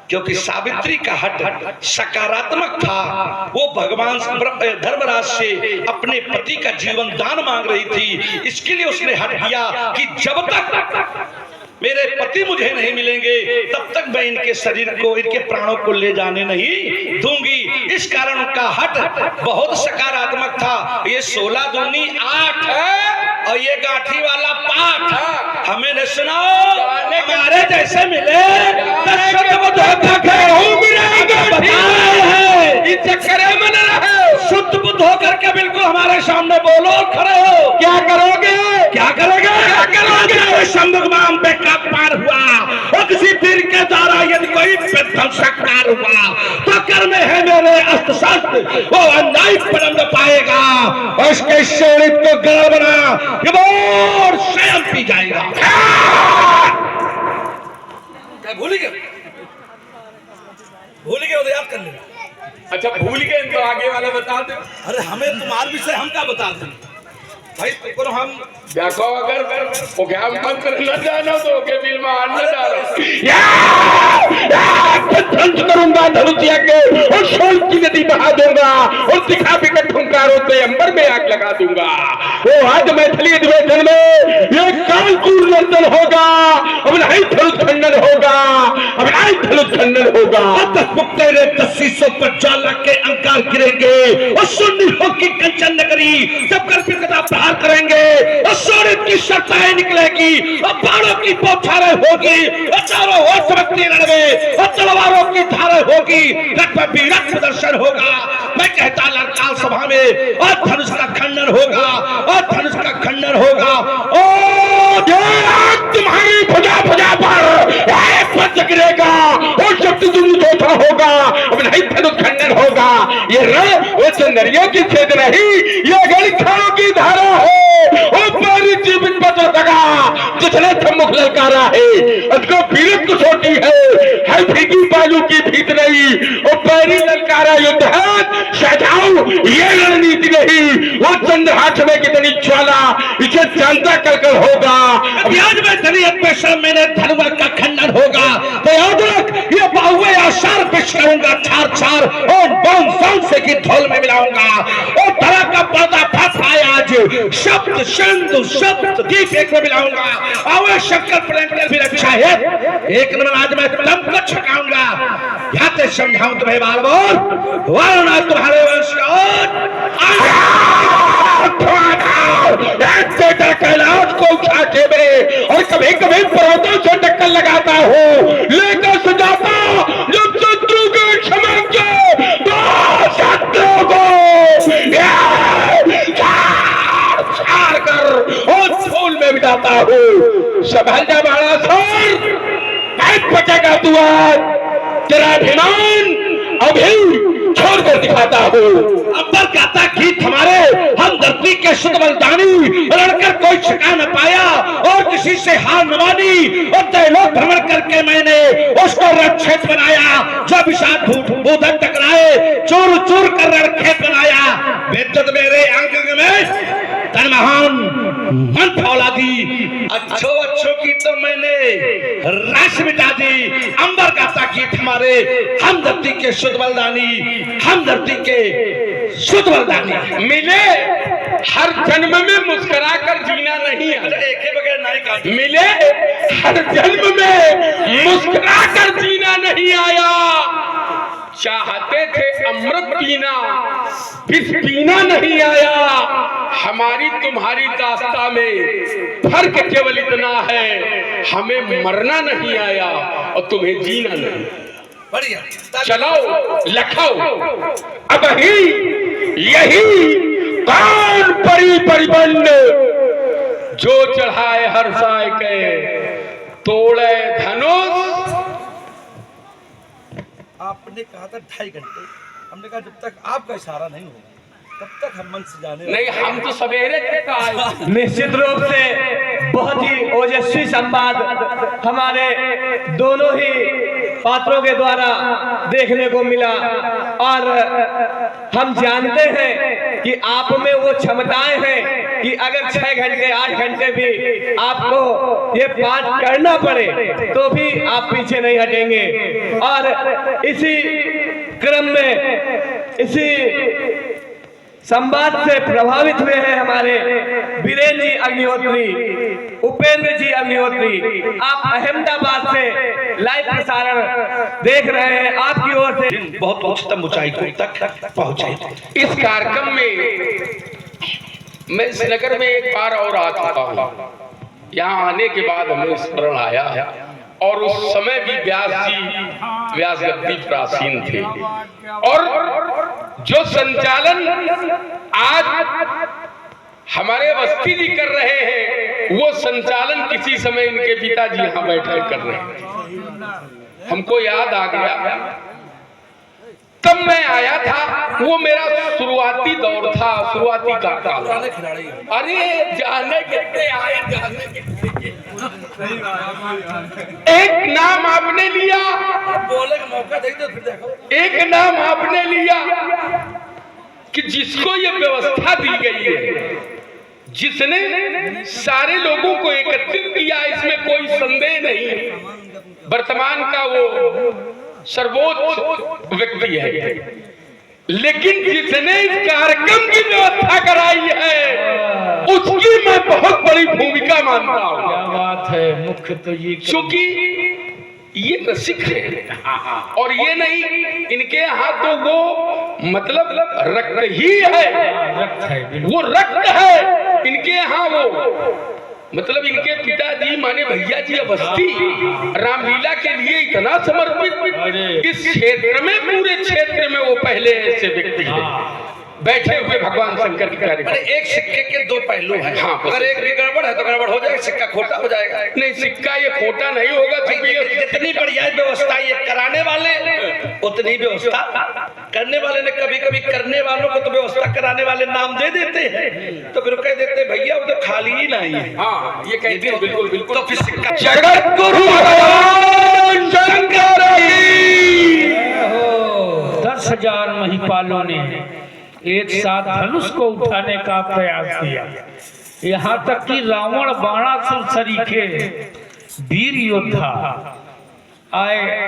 क्योंकि सावित्री का हट सकारात्मक था। वो भगवान धर्मराज से अपने पति का जीवन दान मांग रही थी। इसके लिए उसने हट किया कि जब तक मेरे पति मुझे नहीं मिलेंगे तब तक मैं इनके शरीर को, इनके प्राणों को ले जाने नहीं दूंगी। इस कारण उनका हट बहुत सकारात्मक था। ये 16 दूनी 8 है और ये गांठी वाला 5। हमें न सुनाओ, हमारे जैसे मिले शुद्ध बुद्ध होकर के बिल्कुल हमारे सामने बोलो, खड़े हो। क्या करोगे? क्या करोगे? क्या करोगे? संभगवान पे पार हुआ और किसी पीर के द्वारा यदि कोई विध्वंसकार हुआ तो कर में है मेरे अस्त्र शस्त्र, वो अन्याय परम न पाएगा और इसके शरीर को गला बना ये और स्वयं पी जाएगा। क्या भूल गए? भूल गए तो याद कर लेना। अच्छा भूल गए तो आगे वाला बता दो। अरे हमें तुम्हारे विषय हम क्या बता दें भाई? तुमको हम देखो अगर वो क्या मंत्र न जानो तो के दिल में आन न डालो। ध्वंस करूंगा धनुषिया के और शोल की नदी बहा दूंगा और दिखा भी कर ठुंकारों से अंबर में आग लगा दूंगा। वो आज मैथिली अधिवेशन में ये कालकूल नर्तन होगा, अब नहीं धनुष खंडन होगा, अब नहीं धनुष खंडन होगा। तेरे तस्सीसों पर ज्वाला के अंकार गिरेंगे और सुन्नी होगी कंचन नगरी जब कर कदा प्रहार करेंगे और सूरज की शर्ताएं निकलेगी और बाणों की बौछारें होगी और चारों ओर चमकती रणवे और तलवारों की धारें होगी, रक्त में भी रक्त प्रदर्शन होगा। मैं कहता लड़काल सभा में और धनुष का खंडन होगा और धनुष का खंडन होगा। ओ तुम्हारी भुजा भुजा पर पद गिरेगा और शक्ति दूसरा होगा, अब नहीं धनुष खंडन होगा। ये रण वो चंदरियों की छेद नहीं, ये गणिखाओं की धारा है। और पारी जीवित बचा सका जिसने सम्मुख ललकारा है, उसको पीड़ित को छोटी है फीकी बालू की भीत नहीं। और पैरी ललकारा युद्ध है सजाऊ, ये रणनीति नहीं। वो चंद्रहास में कितनी ज्वाला इसे जानता कल होगा। अभी आज मैं दलियत में शर्म मैंने धनुष का खंडन होगा तो याद रख ये बाहुए आशार पेश करूंगा छार छार और बम साउंड से की ढोल में मिलाऊंगा और धरा का पर्दा फंस आया आज शब्द शंदु शब्द दीप एक में मिलाऊंगा। आवे शंकर प्रेंकर भी रक्षा है एक नंबर आज मैं लंब को छकाऊंगा। याते समझाऊं तुम्हें बार बार वरना तुम्हारे वंश का कैलाश को उठाते में और कभी कभी पर्वतों से टक्कर लगाता हूँ लेकर सजाता जब शत्रु के समझ तो शत्रु को छाड़ कर और फूल में बिठाता हूँ। संभल जा बड़ा सर, बचेगा तू आज, तेरा अभिमान अभी छोड़कर दिखाता हूँ। अंबर गाता गीत हमारे हम धरती के शुद्ध बलिदानी लड़कर कोई छिका न पाया और किसी से हार न मानी और त्रैलोक भ्रमण करके मैंने उसको रणक्षेत्र बनाया। जो विषाद भूधन टकराए चूर चूर कर रणक्षेत्र बनाया। विद्युत मेरे अंग में तन महान मन फौलादी अच्छों की तो मैंने राश मिटा दी। अंबर गाता गीत हमारे हम धरती के शुद्ध बलिदानी, हम धरती के शुद्ध बलिदानी। मिले हर जन्म में मुस्कुरा कर जीना नहीं आता, एक बगैर नहीं का मिले हर जन्म में मुस्कुरा कर जीना नहीं आया। चाहते थे अमृत पीना फिर पीना नहीं आया। हमारी तुम्हारी दास्ता में फर्क केवल इतना है, हमें मरना नहीं आया और तुम्हें जीना नहीं। बढ़िया चलाओ लखाओ अब ही यही कौन परी परिबंध जो चढ़ाए हर साय के तोड़े धनुष। आपने कहा था 2.5 घंटे, हमने कहा जब तक आपका इशारा नहीं होगा तब तक हम मन से जाने नहीं, हम तो सवेरे तक आए। निश्चित रूप से बहुत ही ओजस्वी संवाद हमारे दोनों ही पात्रों के द्वारा देखने को मिला। और हम जानते हैं कि आप में वो क्षमताएं हैं कि अगर 6 घंटे 8 घंटे भी आपको ये पाठ करना पड़े तो भी आप पीछे नहीं हटेंगे। और इसी क्रम में इसी संवाद से प्रभावित हुए हैं हमारे वीरेंद्र जी अग्निहोत्री, उपेंद्र जी अग्निहोत्री। आप अहमदाबाद से लाइव प्रसारण देख रहे हैं, आपकी ओर से बहुत उच्चतम ऊंचाई तक पहुंचे। इस कार्यक्रम में मैं इस नगर में एक बार और आ चुका हूँ। यहाँ आने के बाद हमें स्मरण आया और उस समय भी व्यास गद्दी प्राचीन थे और जो संचालन आज हमारे अवस्थी जी कर रहे हैं वो संचालन किसी समय इनके पिताजी यहाँ बैठकर कर रहे हैं। हमको याद आ गया तब मैं आया था, वो मेरा शुरुआती दौर था, शुरुआती काल। अरे जाने कितने आए, जाने कितने। एक नाम आपने लिया, बोले का मौका दे दो, फिर देखो। एक नाम आपने लिया कि जिसको ये व्यवस्था दी गई है, जिसने सारे लोगों को एकत्रित किया, इसमें कोई संदेह नहीं। वर्तमान का वो सर्वोच्च व्यक्ति है, लेकिन जिसने इस कार्यक्रम की व्यवस्था कराई है उसकी मैं बहुत बड़ी भूमिका मानता हूँ। क्या बात है, मुख्य तो ये क्योंकि ये रसिक है और ये नहीं, इनके यहाँ तो वो मतलब रक्त ही है, रक्त है, वो रक्त है इनके यहाँ। वो मतलब इनके पिताजी माने भैया जी अवस्थी रामलीला के लिए इतना समर्पित, इस क्षेत्र में पूरे क्षेत्र में वो पहले ऐसे व्यक्ति हैं बैठे हुए भगवान शंकर के कार्यक्रम। एक सिक्के के दो पहलू हैं। हाँ, अगर एक भी गड़बड़ है तो गड़बड़ हो जाएगा, सिक्का खोटा हो जाएगा। नहीं, सिक्का ये खोटा नहीं होगा। जितनी बढ़िया व्यवस्था ये कराने वाले उतनी व्यवस्था करने वाले ने, कभी कभी करने वालों को तो व्यवस्था कराने वाले नाम दे देते हैं, तो फिर कह देते भैया वो तो खाली ही नहीं है। हाँ, ये कहते हैं बिल्कुल बिल्कुल। तो फिर सिक्का जगत गुरु भगवान शंकर की 10,000 महिपालों ने एक साथ धनुष को उठाने का प्रयास किया। यहाँ तक कि रावण बाणासुर सरीखे वीर योद्धा आए।